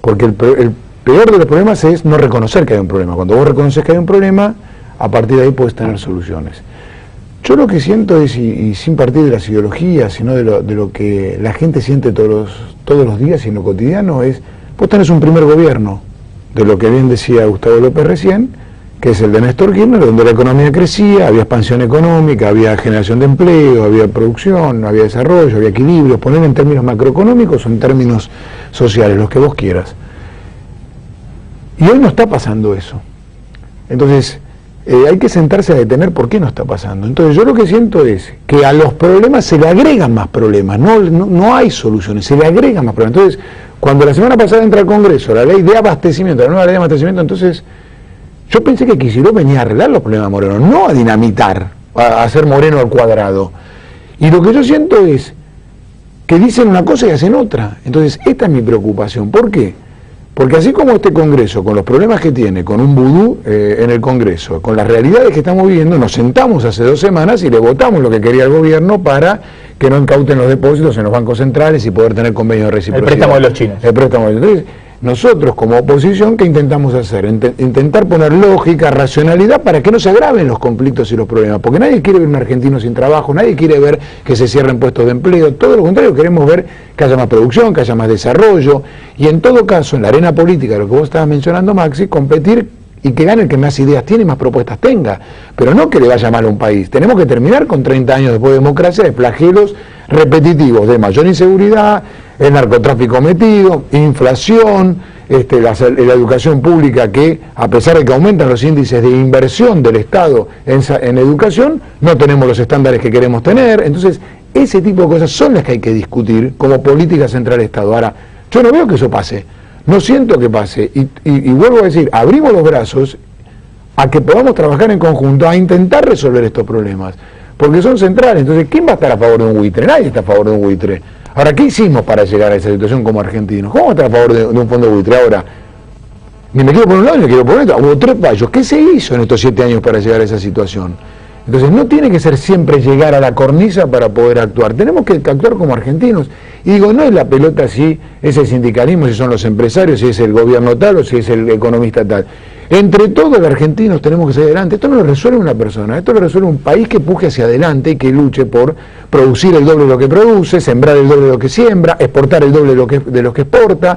Porque el peor de los problemas es no reconocer que hay un problema. Cuando vos reconoces que hay un problema, a partir de ahí puedes tener soluciones. Yo lo que siento es, y sin partir de las ideologías, sino de lo que la gente siente todos los días y en lo cotidiano, es, vos tenés un primer gobierno, de lo que bien decía Gustavo López recién, que es el de Néstor Kirchner, donde la economía crecía, había expansión económica, había generación de empleo, había producción, había desarrollo, había equilibrio, poner en términos macroeconómicos o en términos sociales, los que vos quieras. Y hoy no está pasando eso. Entonces, hay que sentarse a detener por qué no está pasando. Entonces, yo lo que siento es que a los problemas se le agregan más problemas, no hay soluciones, se le agregan más problemas. Entonces, cuando la semana pasada entra al Congreso la ley de abastecimiento, la nueva ley de abastecimiento, entonces yo pensé que Kicillof venía a arreglar los problemas de Moreno, no a dinamitar, a hacer Moreno al cuadrado. Y lo que yo siento es que dicen una cosa y hacen otra. Entonces, esta es mi preocupación. ¿Por qué? Porque así como este Congreso, con los problemas que tiene, con un vudú en el Congreso, con las realidades que estamos viviendo, nos sentamos hace 2 semanas y le votamos lo que quería el gobierno para que no incauten los depósitos en los bancos centrales y poder tener convenios de reciprocidad. El préstamo de los chinos. El préstamo de los chinos. Entonces, nosotros como oposición, ¿qué intentamos hacer? Intentar poner lógica, racionalidad para que no se agraven los conflictos y los problemas, porque nadie quiere ver un argentino sin trabajo, nadie quiere ver que se cierren puestos de empleo, todo lo contrario, queremos ver que haya más producción, que haya más desarrollo, y en todo caso, en la arena política, lo que vos estabas mencionando, Maxi, competir y que gane el que más ideas tiene y más propuestas tenga, pero no que le vaya mal a un país. Tenemos que terminar con 30 años después de democracia de flagelos repetitivos de mayor inseguridad, el narcotráfico metido, inflación, la educación pública que, a pesar de que aumentan los índices de inversión del Estado en educación, no tenemos los estándares que queremos tener. Entonces, ese tipo de cosas son las que hay que discutir como política central del Estado. Ahora, yo no veo que eso pase, no siento que pase, y vuelvo a decir, abrimos los brazos a que podamos trabajar en conjunto a intentar resolver estos problemas, porque son centrales. Entonces, ¿quién va a estar a favor de un buitre? Nadie está a favor de un buitre. Ahora, ¿qué hicimos para llegar a esa situación como argentinos? ¿Cómo estar a favor de un fondo de buitre? Ahora, ni me quiero por un lado ni me quiero por otro. Hubo 3 fallos. ¿Qué se hizo en estos 7 años para llegar a esa situación? Entonces, no tiene que ser siempre llegar a la cornisa para poder actuar. Tenemos que actuar como argentinos. Y digo, no es la pelota si es el sindicalismo, si son los empresarios, si es el gobierno tal o si es el economista tal. Entre todos los argentinos tenemos que salir adelante. Esto no lo resuelve una persona, esto lo resuelve un país que puje hacia adelante y que luche por producir el doble de lo que produce, sembrar el doble de lo que siembra, exportar el doble de lo que exporta.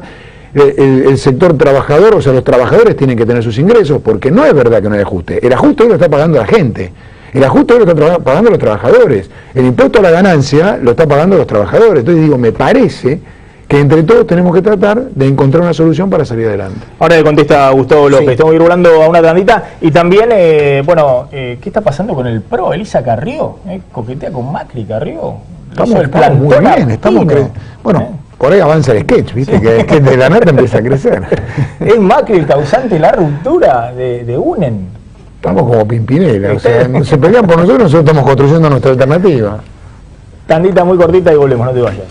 El sector trabajador, o sea, los trabajadores tienen que tener sus ingresos, porque no es verdad que no hay ajuste. El ajuste hoy lo está pagando la gente. El ajuste hoy lo están pagando los trabajadores. El impuesto a la ganancia lo está pagando los trabajadores. Entonces digo, me parece que entre todos tenemos que tratar de encontrar una solución para salir adelante. Ahora le contesta Gustavo López, sí. Estamos ir volando a una tandita. Y también, ¿qué está pasando con el PRO? Elisa Carrió, coquetea con Macri, Carrió. Estamos muy bien, por ahí avanza el sketch, ¿viste? Que el sketch de la nata empieza a crecer. Es Macri el causante de la ruptura de UNEN. Estamos como Pimpinela, o sea, se pelean por nosotros estamos construyendo nuestra alternativa. Tandita muy cortita y volvemos, no te vayas.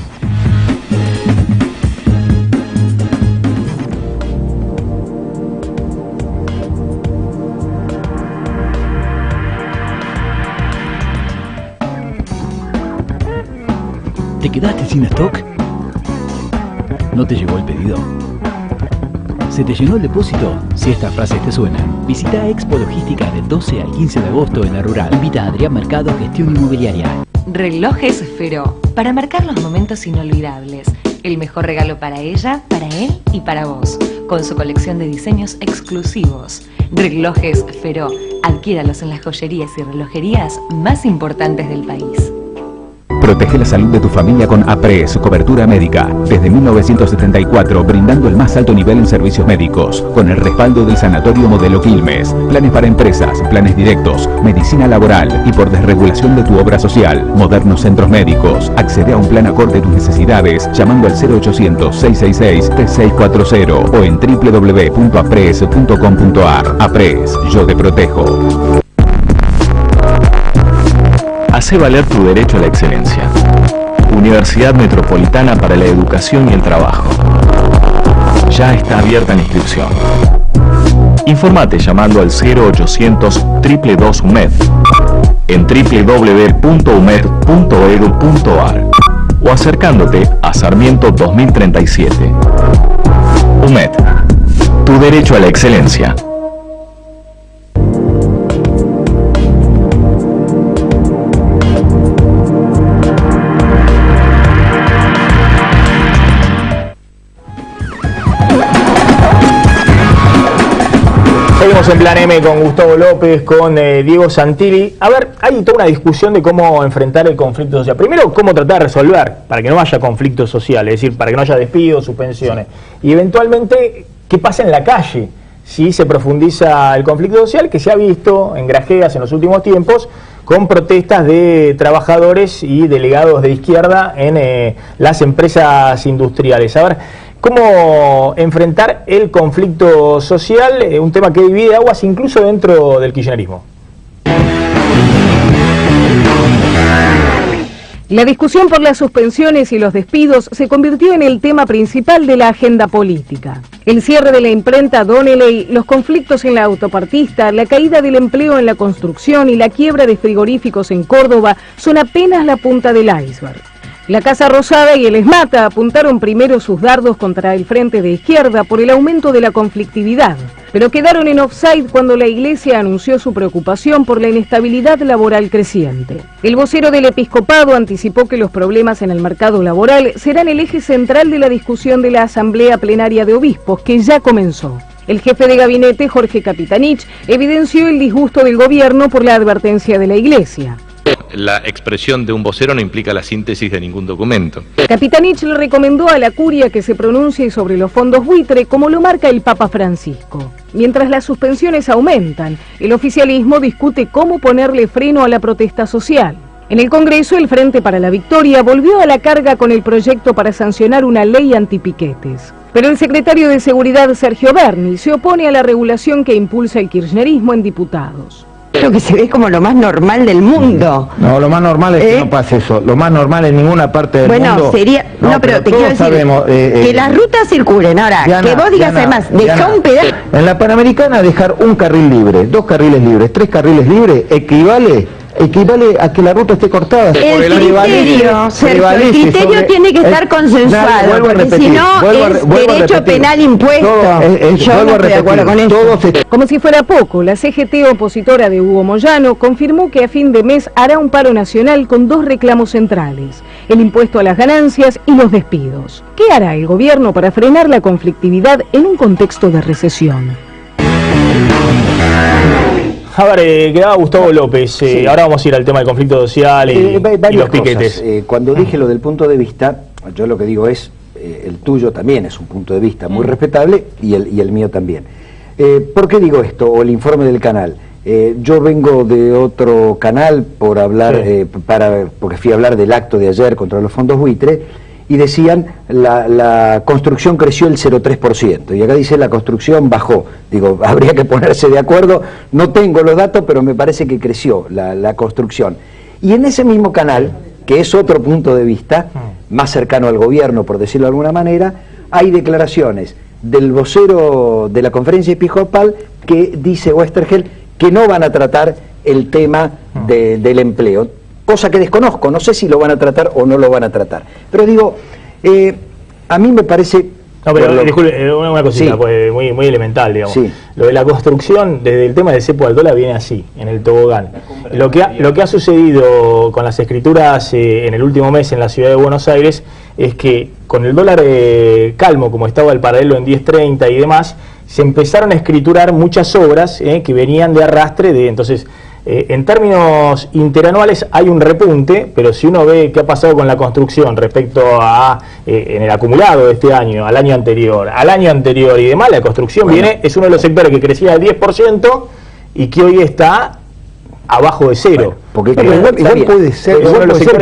¿Te quedaste sin stock? ¿No te llegó el pedido? ¿Se te llenó el depósito? Si estas frases te suenan, visita Expo Logística del 12 al 15 de agosto en la Rural. Invita a Adrián Mercado, Gestión Inmobiliaria. Relojes Feró, para marcar los momentos inolvidables. El mejor regalo para ella, para él y para vos. Con su colección de diseños exclusivos. Relojes Feró, adquiéralos en las joyerías y relojerías más importantes del país. Protege la salud de tu familia con APRES, cobertura médica. Desde 1974, brindando el más alto nivel en servicios médicos, con el respaldo del Sanatorio Modelo Quilmes. Planes para empresas, planes directos, medicina laboral y por desregulación de tu obra social. Modernos centros médicos. Accede a un plan acorde a tus necesidades llamando al 0800-666-3640 o en www.apres.com.ar. APRES, yo te protejo. Hace valer tu derecho a la excelencia. Universidad Metropolitana para la Educación y el Trabajo. Ya está abierta la inscripción. Informate llamando al 0800 222 UMED en www.umed.edu.ar o acercándote a Sarmiento 2037. UMED, tu derecho a la excelencia. Estamos en Plan M con Gustavo López, con Diego Santilli. A ver, hay toda una discusión de cómo enfrentar el conflicto social. Primero, cómo tratar de resolver para que no haya conflicto social, es decir, para que no haya despidos, suspensiones. Y eventualmente, ¿qué pasa en la calle si se profundiza el conflicto social que se ha visto en Grajeas en los últimos tiempos con protestas de trabajadores y delegados de izquierda en las empresas industriales? A ver, ¿cómo enfrentar el conflicto social? Un tema que divide aguas incluso dentro del kirchnerismo. La discusión por las suspensiones y los despidos se convirtió en el tema principal de la agenda política. El cierre de la imprenta Donnelly, los conflictos en la autopartista, la caída del empleo en la construcción y la quiebra de frigoríficos en Córdoba son apenas la punta del iceberg. La Casa Rosada y el ESMATA apuntaron primero sus dardos contra el Frente de Izquierda por el aumento de la conflictividad, pero quedaron en offside cuando la Iglesia anunció su preocupación por la inestabilidad laboral creciente. El vocero del episcopado anticipó que los problemas en el mercado laboral serán el eje central de la discusión de la Asamblea Plenaria de Obispos, que ya comenzó. El jefe de gabinete, Jorge Capitanich, evidenció el disgusto del gobierno por la advertencia de la Iglesia. La expresión de un vocero no implica la síntesis de ningún documento. Capitanich le recomendó a la curia que se pronuncie sobre los fondos buitre como lo marca el Papa Francisco. Mientras las suspensiones aumentan, el oficialismo discute cómo ponerle freno a la protesta social. En el Congreso, el Frente para la Victoria volvió a la carga con el proyecto para sancionar una ley antipiquetes. Pero el secretario de Seguridad, Sergio Berni, se opone a la regulación que impulsa el kirchnerismo en diputados. Lo que se ve como lo más normal del mundo. No, lo más normal es que no pase eso. Lo más normal en ninguna parte del mundo. Bueno, sería... No, pero te quiero decir sabemos, que las rutas circulen. Ahora, Diana, que vos digas además, deja un pedazo... En la Panamericana dejar un carril libre, 2 carriles libres, 3 carriles libres, equivale a que la ruta esté cortada. El criterio, Sergio, el criterio tiene que estar consensuado, porque si no es derecho penal impuesto. Yo no estoy de acuerdo con eso. Como si fuera poco, la CGT opositora de Hugo Moyano confirmó que a fin de mes hará un paro nacional con 2 reclamos centrales: el impuesto a las ganancias y los despidos. ¿Qué hará el gobierno para frenar la conflictividad en un contexto de recesión? A ver, quedaba Gustavo López. Sí. Ahora vamos a ir al tema del conflicto social y los piquetes. Cuando dije lo del punto de vista, yo lo que digo es, el tuyo también es un punto de vista muy respetable y el mío también. ¿Por qué digo esto? O el informe del canal. Yo vengo de otro canal por hablar, porque fui a hablar del acto de ayer contra los fondos buitre, y decían la construcción creció el 0,3%, y acá dice la construcción bajó. Digo, habría que ponerse de acuerdo, no tengo los datos, pero me parece que creció la construcción. Y en ese mismo canal, que es otro punto de vista, más cercano al gobierno, por decirlo de alguna manera, hay declaraciones del vocero de la conferencia episcopal que dice Westergel que no van a tratar el tema del empleo. Cosa que desconozco, no sé si lo van a tratar o no lo van a tratar. Pero digo, a mí me parece... No, pero disculpe, una cosita, sí, pues, muy elemental, digamos. Sí. Lo de la construcción, desde el tema del cepo al dólar, viene así, en el tobogán. Lo que ha sucedido con las escrituras en el último mes en la ciudad de Buenos Aires es que con el dólar calmo, como estaba el paralelo en 10.30 y demás, se empezaron a escriturar muchas obras que venían de arrastre de... Entonces, en términos interanuales hay un repunte, pero si uno ve qué ha pasado con la construcción respecto a en el acumulado de este año, al año anterior y demás, la construcción es uno de los sectores que crecía al 10% y que hoy está abajo de cero. Porque igual puede ser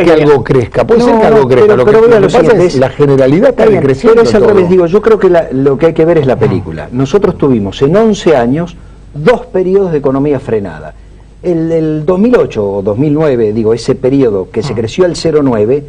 que algo crezca, puede ser que algo crezca. Lo que pasa es la generalidad está creciendo. Pero es al revés, digo, yo creo que lo que hay que ver es la película. Nosotros tuvimos en 11 años 2 periodos de economía frenada. El 2008 o 2009, digo, ese periodo que se creció al 0,9,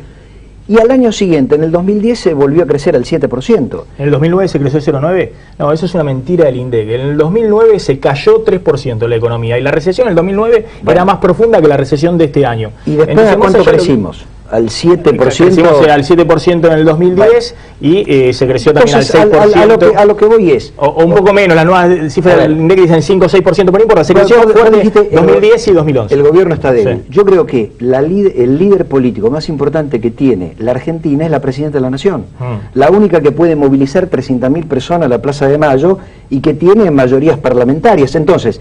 y al año siguiente, en el 2010, se volvió a crecer al 7%. ¿En el 2009 se creció al 0,9? No, eso es una mentira del INDEC. En el 2009 se cayó 3% la economía, y la recesión en el 2009 era más profunda que la recesión de este año. ¿Y después a cuánto crecimos? al 7%. Crecimos al 7% en el 2010 y se creció también al 6%. A lo que voy es... O un poco menos, las nuevas cifras del INDEC dicen 5 o 6%, por no importa, se creció fuerte 2010 y 2011. El gobierno está débil. Sí. Yo creo que el líder político más importante que tiene la Argentina es la presidenta de la Nación. La única que puede movilizar 300.000 personas a la Plaza de Mayo y que tiene mayorías parlamentarias. Entonces...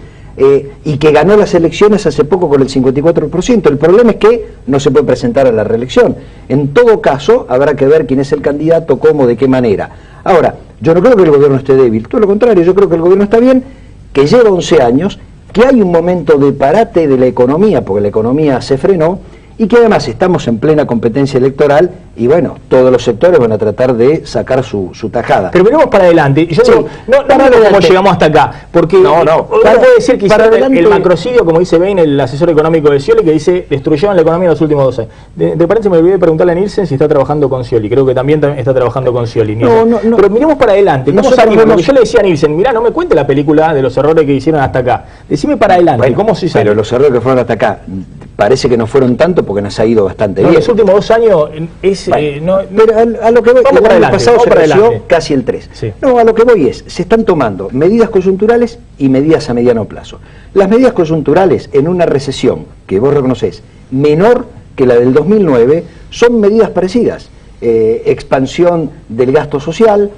y que ganó las elecciones hace poco con el 54%. El problema es que no se puede presentar a la reelección. En todo caso, habrá que ver quién es el candidato, cómo, de qué manera. Ahora, yo no creo que el gobierno esté débil, todo lo contrario, yo creo que el gobierno está bien, que lleva 11 años, que hay un momento de parate de la economía, porque la economía se frenó, y que además estamos en plena competencia electoral y bueno, todos los sectores van a tratar de sacar su tajada. Pero veremos para adelante. Yo digo, no cómo llegamos hasta acá, porque uno puede decir que el macrocidio, como dice Bain, el asesor económico de Scioli, que dice destruyeron la economía en los últimos 2 años. De paréntesis me olvidé de preguntarle a Nielsen si está trabajando con Scioli, creo que también está trabajando con Scioli. Pero miremos para adelante, ¿cómo salimos? Porque yo le decía a Nielsen, mirá, no me cuente la película de los errores que hicieron hasta acá, decime para adelante, bueno, ¿cómo se sale? Pero los errores que fueron hasta acá, parece que no fueron tanto porque nos ha ido bastante bien. Los últimos 2 años es... pero a lo que voy, el año pasado se creció casi el 3. Sí. No, a lo que voy es, se están tomando medidas coyunturales y medidas a mediano plazo. Las medidas coyunturales en una recesión, que vos reconocés, menor que la del 2009, son medidas parecidas. Expansión del gasto social,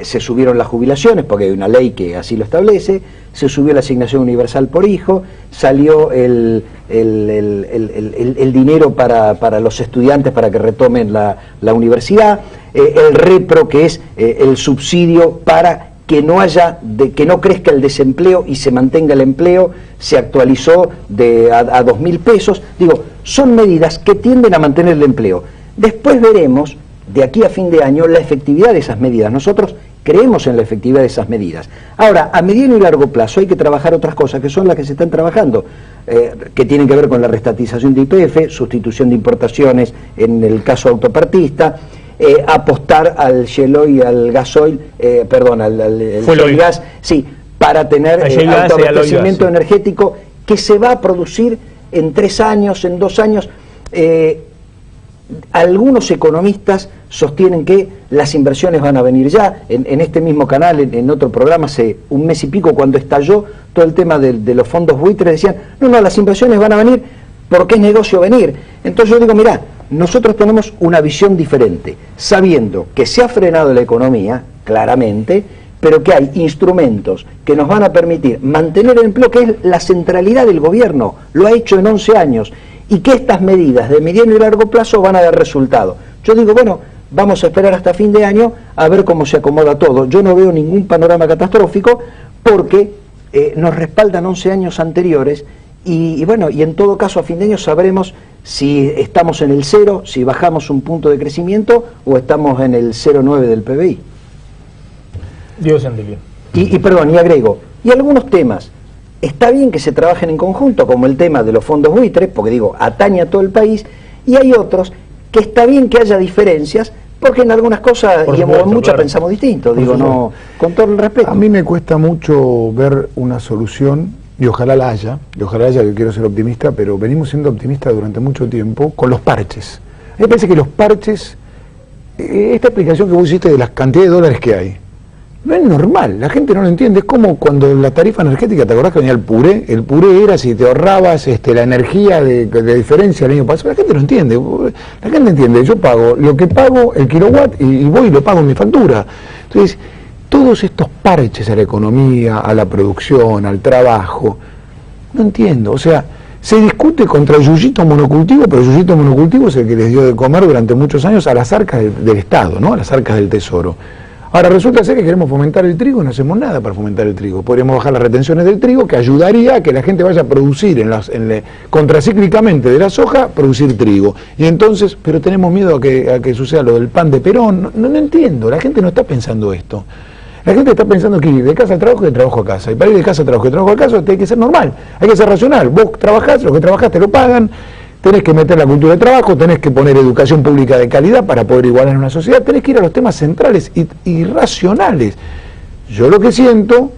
se subieron las jubilaciones porque hay una ley que así lo establece, se subió la asignación universal por hijo, salió el dinero para los estudiantes para que retomen la universidad, el repro, que es el subsidio para que no crezca el desempleo y se mantenga el empleo, se actualizó a 2.000 pesos. Digo, son medidas que tienden a mantener el empleo. Después veremos, de aquí a fin de año, la efectividad de esas medidas. Nosotros creemos en la efectividad de esas medidas. Ahora, a mediano y largo plazo hay que trabajar otras cosas, que son las que se están trabajando, que tienen que ver con la restatización de YPF, sustitución de importaciones en el caso autopartista, apostar al Shell Oil, al gasoil, al gas, sí, para tener autoabastecimiento energético que se va a producir en 3 años, en 2 años. Algunos economistas sostienen que las inversiones van a venir ya. En este mismo canal, en otro programa, hace 1 mes y pico, cuando estalló todo el tema de los fondos buitres, decían, no, las inversiones van a venir porque es negocio venir. Entonces yo digo, mirá, nosotros tenemos una visión diferente, sabiendo que se ha frenado la economía, claramente, pero que hay instrumentos que nos van a permitir mantener el empleo, que es la centralidad del gobierno, lo ha hecho en 11 años, y que estas medidas de mediano y largo plazo van a dar resultado. Yo digo, bueno, vamos a esperar hasta fin de año a ver cómo se acomoda todo. Yo no veo ningún panorama catastrófico porque nos respaldan 11 años anteriores y bueno, y en todo caso a fin de año sabremos si estamos en el 0, si bajamos un punto de crecimiento o estamos en el 0,9 del PBI. Dios Santilio. Y agrego, y algunos temas, está bien que se trabajen en conjunto, como el tema de los fondos buitres, porque digo, atañe a todo el país, y hay otros que está bien que haya diferencias, porque en algunas cosas, y en muchas pensamos distinto, digo, no, con todo el respeto. A mí me cuesta mucho ver una solución, y ojalá la haya, yo quiero ser optimista, pero venimos siendo optimistas durante mucho tiempo con los parches. A mí me parece que los parches, esta explicación que vos hiciste de las cantidades de dólares que hay, no es normal, la gente no lo entiende. Es como cuando la tarifa energética, ¿te acordás que venía el puré era si te ahorrabas la energía de diferencia el año pasado? La gente no entiende, la gente entiende, yo pago lo que pago el kilowatt y voy y lo pago en mi factura. Entonces, todos estos parches a la economía, a la producción, al trabajo, no entiendo, o sea, se discute contra el yuyito monocultivo, pero el yuyito monocultivo es el que les dio de comer durante muchos años a las arcas del Estado, ¿no? A las arcas del Tesoro. Ahora resulta ser que queremos fomentar el trigo y no hacemos nada para fomentar el trigo. Podríamos bajar las retenciones del trigo, que ayudaría a que la gente vaya a producir contracíclicamente de la soja, producir trigo. Y entonces, pero tenemos miedo a que suceda lo del pan de Perón. No entiendo, la gente no está pensando esto. La gente está pensando que ir de casa al trabajo y de trabajo a casa. Y para ir de casa al trabajo y de trabajo a casa tiene que ser normal, hay que ser racional. Vos trabajás, lo que trabajás te lo pagan. Tenés que meter la cultura de trabajo, tenés que poner educación pública de calidad para poder igualar en una sociedad, tenés que ir a los temas centrales y racionales. Yo lo que siento,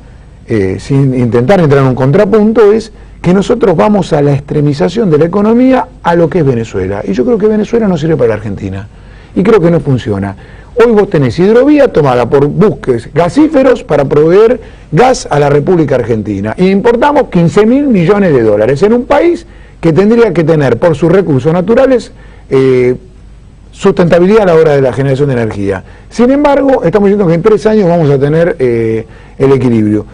sin intentar entrar en un contrapunto, es que nosotros vamos a la extremización de la economía a lo que es Venezuela. Y yo creo que Venezuela no sirve para la Argentina. Y creo que no funciona. Hoy vos tenés hidrovía tomada por buques gasíferos para proveer gas a la República Argentina. Y importamos 15.000 millones de dólares en un país que tendría que tener por sus recursos naturales sustentabilidad a la hora de la generación de energía. Sin embargo, estamos diciendo que en 3 años vamos a tener el equilibrio.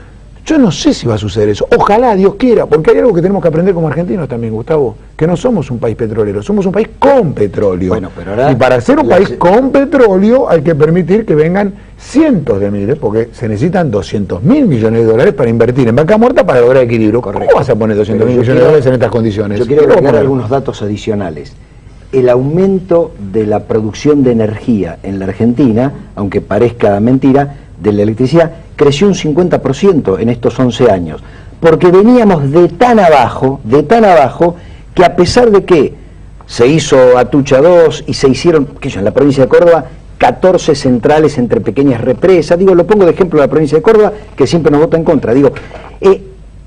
Yo no sé si va a suceder eso. Ojalá, Dios quiera, porque hay algo que tenemos que aprender como argentinos también, Gustavo, que no somos un país petrolero, somos un país con petróleo. Bueno, pero ahora, y para ser un país con petróleo hay que permitir que vengan cientos de miles, porque se necesitan 200.000 millones de dólares para invertir en vaca muerta para lograr equilibrio. Correcto. ¿Cómo vas a poner 200.000 millones de dólares en estas condiciones? Yo quiero agregar algunos datos adicionales. El aumento de la producción de energía en la Argentina, aunque parezca mentira, de la electricidad, creció un 50% en estos 11 años, porque veníamos de tan abajo, que a pesar de que se hizo Atucha 2 y se hicieron, en la provincia de Córdoba, 14 centrales entre pequeñas represas, lo pongo de ejemplo a la provincia de Córdoba, que siempre nos vota en contra,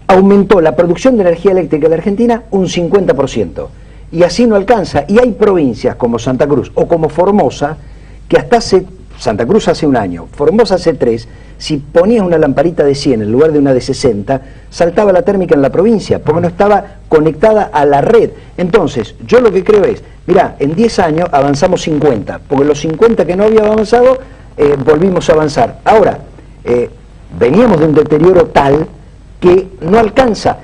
aumentó la producción de energía eléctrica de la Argentina un 50%, y así no alcanza, y hay provincias como Santa Cruz o como Formosa, que Santa Cruz hace 1 año, Formosa hace 3, si ponías una lamparita de 100 en lugar de una de 60, saltaba la térmica en la provincia, porque no estaba conectada a la red. Entonces, yo lo que creo es, mirá, en 10 años avanzamos 50, porque los 50 que no habíamos avanzado, volvimos a avanzar. Ahora, veníamos de un deterioro tal que no alcanza.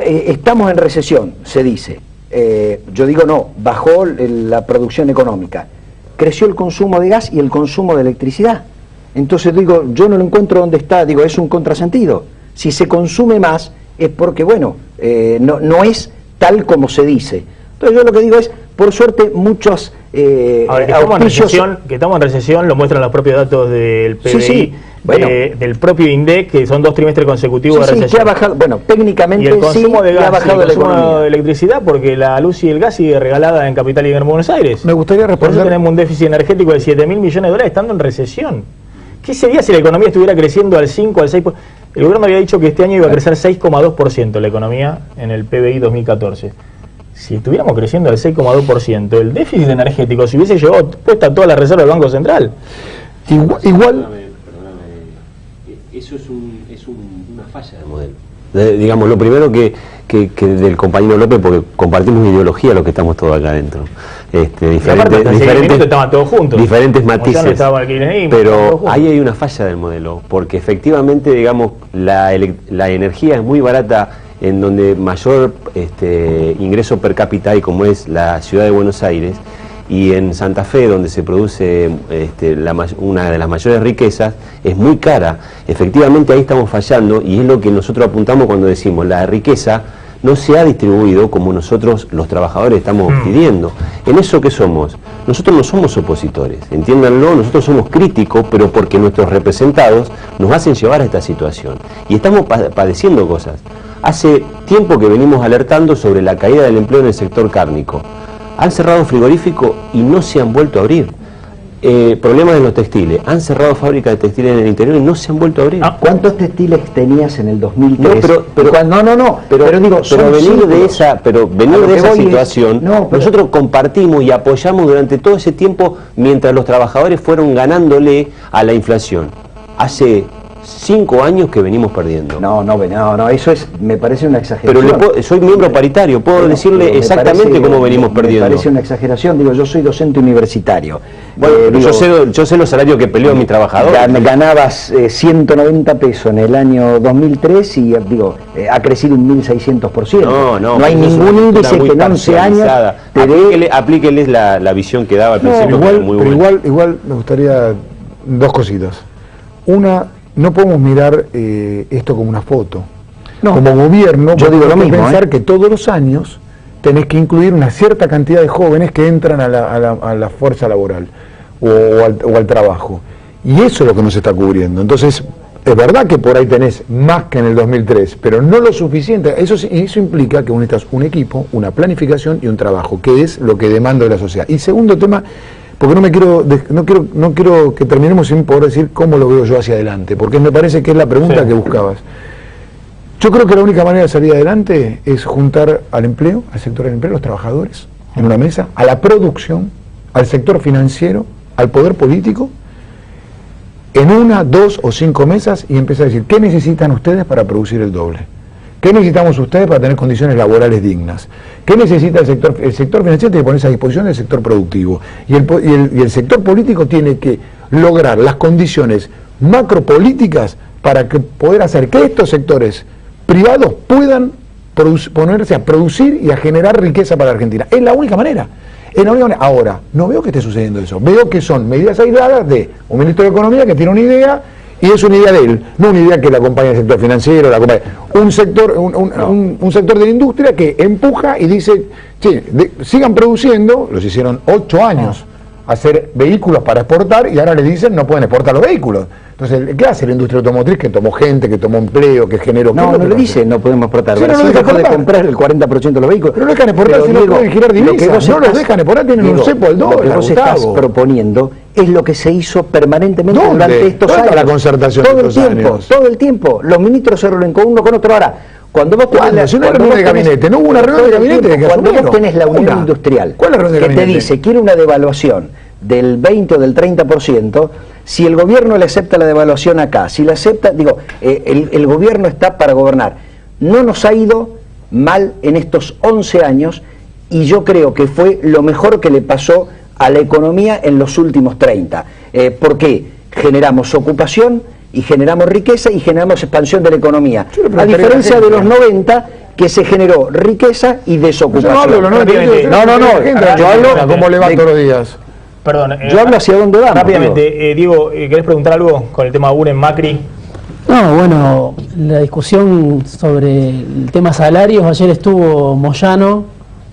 Estamos en recesión, se dice. Yo digo no, bajó la producción económica. Creció el consumo de gas y el consumo de electricidad. Entonces yo no lo encuentro donde está, es un contrasentido. Si se consume más es porque, no es tal como se dice. Entonces yo lo que digo es, por suerte, muchos ahora, que estamos en recesión, lo muestran los propios datos del PBI, sí. Del propio INDEC, que son 2 trimestres consecutivos de recesión. Que ha bajado, técnicamente y el consumo de gas, ha bajado el consumo de electricidad, porque la luz y el gas sigue regalada en Capital y en Buenos Aires. Me gustaría responder. Por eso tenemos un déficit energético de 7.000 millones de dólares estando en recesión. ¿Qué sería si la economía estuviera creciendo al 5, al 6%? El gobierno había dicho que este año iba a crecer 6,2% la economía en el PBI 2014. Si estuviéramos creciendo al 6,2%, el déficit energético se hubiese llevado puesta toda la reserva del Banco Central. Igual eso es una falla del modelo. Digamos, lo primero que del compañero López, porque compartimos ideología los que estamos todos acá adentro. Diferentes matices. Pero ahí hay una falla del modelo, porque efectivamente, digamos, la energía es muy barata en donde mayor ingreso per cápita hay, como es la ciudad de Buenos Aires, y en Santa Fe, donde se produce una de las mayores riquezas, es muy cara. Efectivamente ahí estamos fallando, y es lo que nosotros apuntamos cuando decimos la riqueza no se ha distribuido como nosotros los trabajadores estamos pidiendo. ¿En eso qué somos? Nosotros no somos opositores, entiéndanlo, nosotros somos críticos, pero porque nuestros representados nos hacen llevar a esta situación. Y estamos padeciendo cosas. Hace tiempo que venimos alertando sobre la caída del empleo en el sector cárnico. Han cerrado frigoríficos y no se han vuelto a abrir. Problemas en los textiles. Han cerrado fábricas de textiles en el interior y no se han vuelto a abrir. ¿Cuántos textiles tenías en el 2003? Pero venir de esa situación, nosotros compartimos y apoyamos durante todo ese tiempo mientras los trabajadores fueron ganándole a la inflación. Hace 5 años que venimos perdiendo. No, eso me parece una exageración. Pero soy miembro paritario, puedo decirle exactamente cómo venimos perdiendo. Me parece una exageración, yo soy docente universitario. Yo sé los salarios que peleó mi trabajador. Ganabas 190 pesos en el año 2003 y ha crecido un 1.600%. No hay ningún índice que en 11 años aplíqueles la visión que daba al principio. Igual me gustaría 2 cositas. Una, no podemos mirar esto como una foto. Como gobierno, yo digo lo mismo, pensar que todos los años tenés que incluir una cierta cantidad de jóvenes que entran a la fuerza laboral o al trabajo. Y eso es lo que nos está cubriendo. Entonces, es verdad que por ahí tenés más que en el 2003, pero no lo suficiente. Eso implica que necesitas un equipo, una planificación y un trabajo, que es lo que demanda de la sociedad. Y segundo tema, porque no quiero que terminemos sin poder decir cómo lo veo yo hacia adelante, porque me parece que es la pregunta que buscabas. Yo creo que la única manera de salir adelante es juntar al empleo, al sector del empleo, los trabajadores en una mesa, a la producción, al sector financiero, al poder político, en 1, 2 o 5 mesas y empezar a decir, ¿qué necesitan ustedes para producir el doble? ¿Qué necesitamos ustedes para tener condiciones laborales dignas? ¿Qué necesita el sector? El sector financiero tiene que ponerse a disposición del sector productivo y el sector político tiene que lograr las condiciones macropolíticas para que poder hacer que estos sectores privados puedan ponerse a producir y a generar riqueza para la Argentina. Es la única manera. Ahora, no veo que esté sucediendo eso. Veo que son medidas aisladas de un ministro de Economía que tiene una idea y es una idea de él, no una idea que la acompaña el sector financiero, un sector de la industria que empuja y dice, che, sigan produciendo, los hicieron 8 años hacer vehículos para exportar y ahora le dicen no pueden exportar los vehículos. Entonces, ¿qué hace la industria automotriz que tomó gente, que tomó empleo, que generó... No le dice no podemos exportar. Sí, no dejó de comprar el 40% de los vehículos. Pero no dejan exportar si no pueden girar divisas. No los dejan exportar, tienen un cepo al dólar. Lo que vos estás proponiendo es lo que se hizo permanentemente durante estos años. La concertación todo el tiempo, todo el tiempo. Los ministros se reúnen con uno, con otro. Ahora, cuando vos tenés una reunión de gabinete, no hubo una reunión de gabinete. Cuando vos tenés la Unión Industrial que te dice quiere una devaluación del 20 o del 30%, si el gobierno le acepta la devaluación acá, si la acepta, el gobierno está para gobernar. No nos ha ido mal en estos 11 años y yo creo que fue lo mejor que le pasó a la economía en los últimos 30. Porque generamos ocupación y generamos riqueza y generamos expansión de la economía. A diferencia de los 90, que se generó riqueza y desocupación. Yo no hablo, yo hablo cómo le va todos los días. Perdón, yo hablo hacia dónde vamos. Rápidamente, Diego, ¿querés preguntar algo con el tema Buren-Macri? No, bueno, la discusión sobre el tema salarios, ayer estuvo Moyano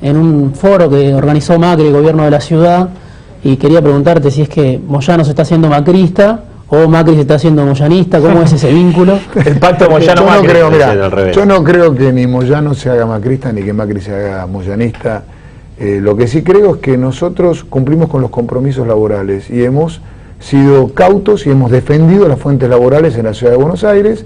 en un foro que organizó Macri, el gobierno de la ciudad, y quería preguntarte si es que Moyano se está haciendo macrista o Macri se está haciendo moyanista, ¿cómo es ese vínculo? El pacto Moyano-Macri. Yo no creo que ni Moyano se haga macrista ni que Macri se haga moyanista. Lo que sí creo es que nosotros cumplimos con los compromisos laborales y hemos sido cautos y hemos defendido las fuentes laborales en la ciudad de Buenos Aires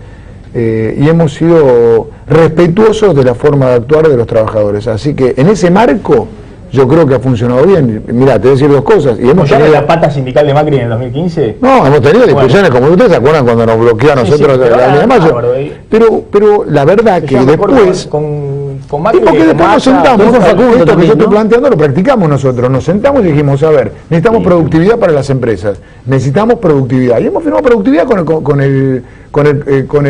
y hemos sido respetuosos de la forma de actuar de los trabajadores. Así que en ese marco yo creo que ha funcionado bien. Mirá, te voy a decir dos cosas. Y hemos tenido la pata sindical de Macri en el 2015? No, hemos tenido discusiones, como ustedes se acuerdan cuando nos bloqueó a nosotros la línea de mayo. Pero la verdad que después... Con Macri, porque después nos sentamos, esto que yo estoy planteando lo practicamos nosotros, nos sentamos y dijimos, a ver, necesitamos productividad para las empresas, necesitamos productividad, y hemos firmado productividad con el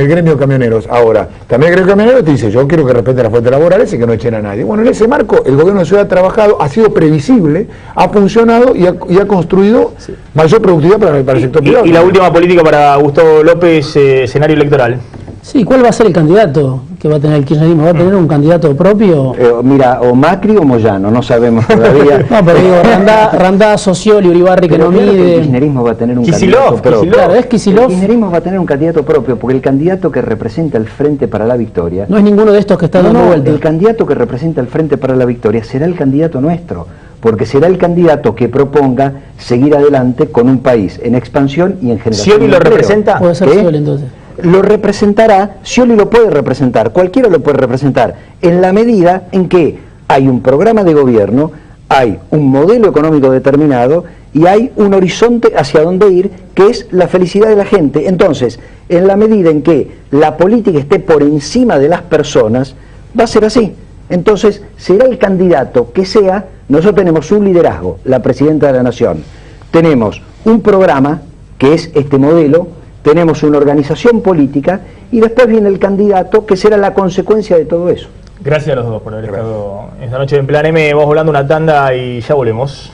gremio de camioneros. Ahora, también el gremio de camioneros te dice, yo quiero que respeten las fuentes laborales y que no echen a nadie. Bueno, en ese marco, el gobierno de Ciudad ha trabajado, ha sido previsible, ha funcionado y ha construido mayor productividad para el sector privado. Y la última política para Gustavo López, escenario electoral. Sí, ¿cuál va a ser el candidato que va a tener el kirchnerismo? ¿Va a tener un candidato propio? Mira, o Macri o Moyano, no sabemos todavía. No, pero digo, Randá, Scioli, Uribarri, que no mide. El kirchnerismo va a tener un candidato propio. Claro, es Kicillof. El kirchnerismo va a tener un candidato propio, porque el candidato que representa el Frente para la Victoria... No es ninguno de estos que está dando vuelta. El candidato que representa el Frente para la Victoria será el candidato nuestro, porque será el candidato que proponga seguir adelante con un país en expansión y en generación. ¿Scioli lo representa? Puede ser Scioli entonces. Lo representará, Scioli lo puede representar, cualquiera lo puede representar, en la medida en que hay un programa de gobierno, hay un modelo económico determinado y hay un horizonte hacia dónde ir, que es la felicidad de la gente. Entonces, en la medida en que la política esté por encima de las personas, va a ser así. Entonces, será el candidato que sea. Nosotros tenemos un liderazgo, la presidenta de la Nación, tenemos un programa, que es este modelo, tenemos una organización política y después viene el candidato que será la consecuencia de todo eso. Gracias a los dos por haber estado esta noche en Plan M. Vamos volando una tanda y ya volvemos.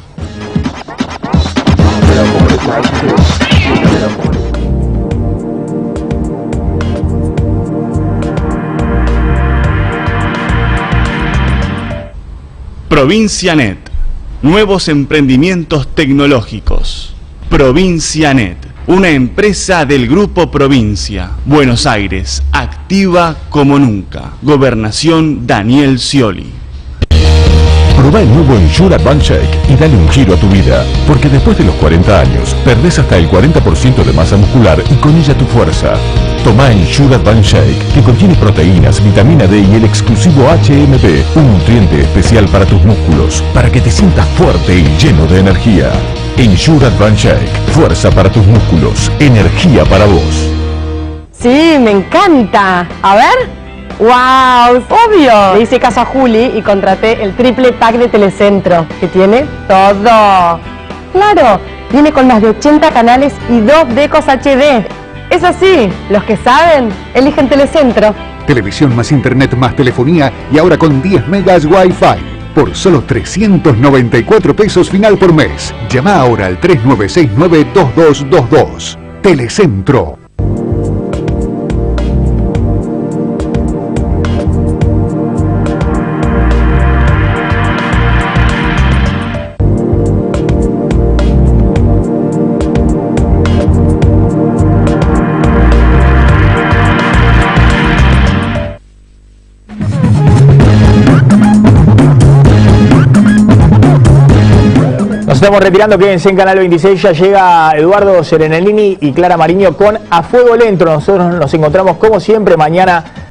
Provincianet. Nuevos emprendimientos tecnológicos. Provincianet. Una empresa del Grupo Provincia. Buenos Aires, activa como nunca. Gobernación Daniel Scioli. Probá el nuevo Ensure Advanced Shake y dale un giro a tu vida, porque después de los 40 años, perdés hasta el 40% de masa muscular y con ella tu fuerza. Toma Ensure Advanced Shake, que contiene proteínas, vitamina D y el exclusivo HMB, un nutriente especial para tus músculos, para que te sientas fuerte y lleno de energía. Ensure Advanced Shake, fuerza para tus músculos, energía para vos. Sí, me encanta. A ver. ¡Wow! ¡Obvio! Le hice caso a Juli y contraté el triple pack de Telecentro, que tiene todo. ¡Claro! Viene con más de 80 canales y 2 decos HD. Es así, los que saben, eligen Telecentro. Televisión más internet más telefonía y ahora con 10 megas Wi-Fi. Por solo 394 pesos final por mes. Llama ahora al 3969-2222. Telecentro. Estamos retirando, quédense en Canal 26, ya llega Eduardo Serenellini y Clara Mariño con A Fuego Lento. Nosotros nos encontramos como siempre mañana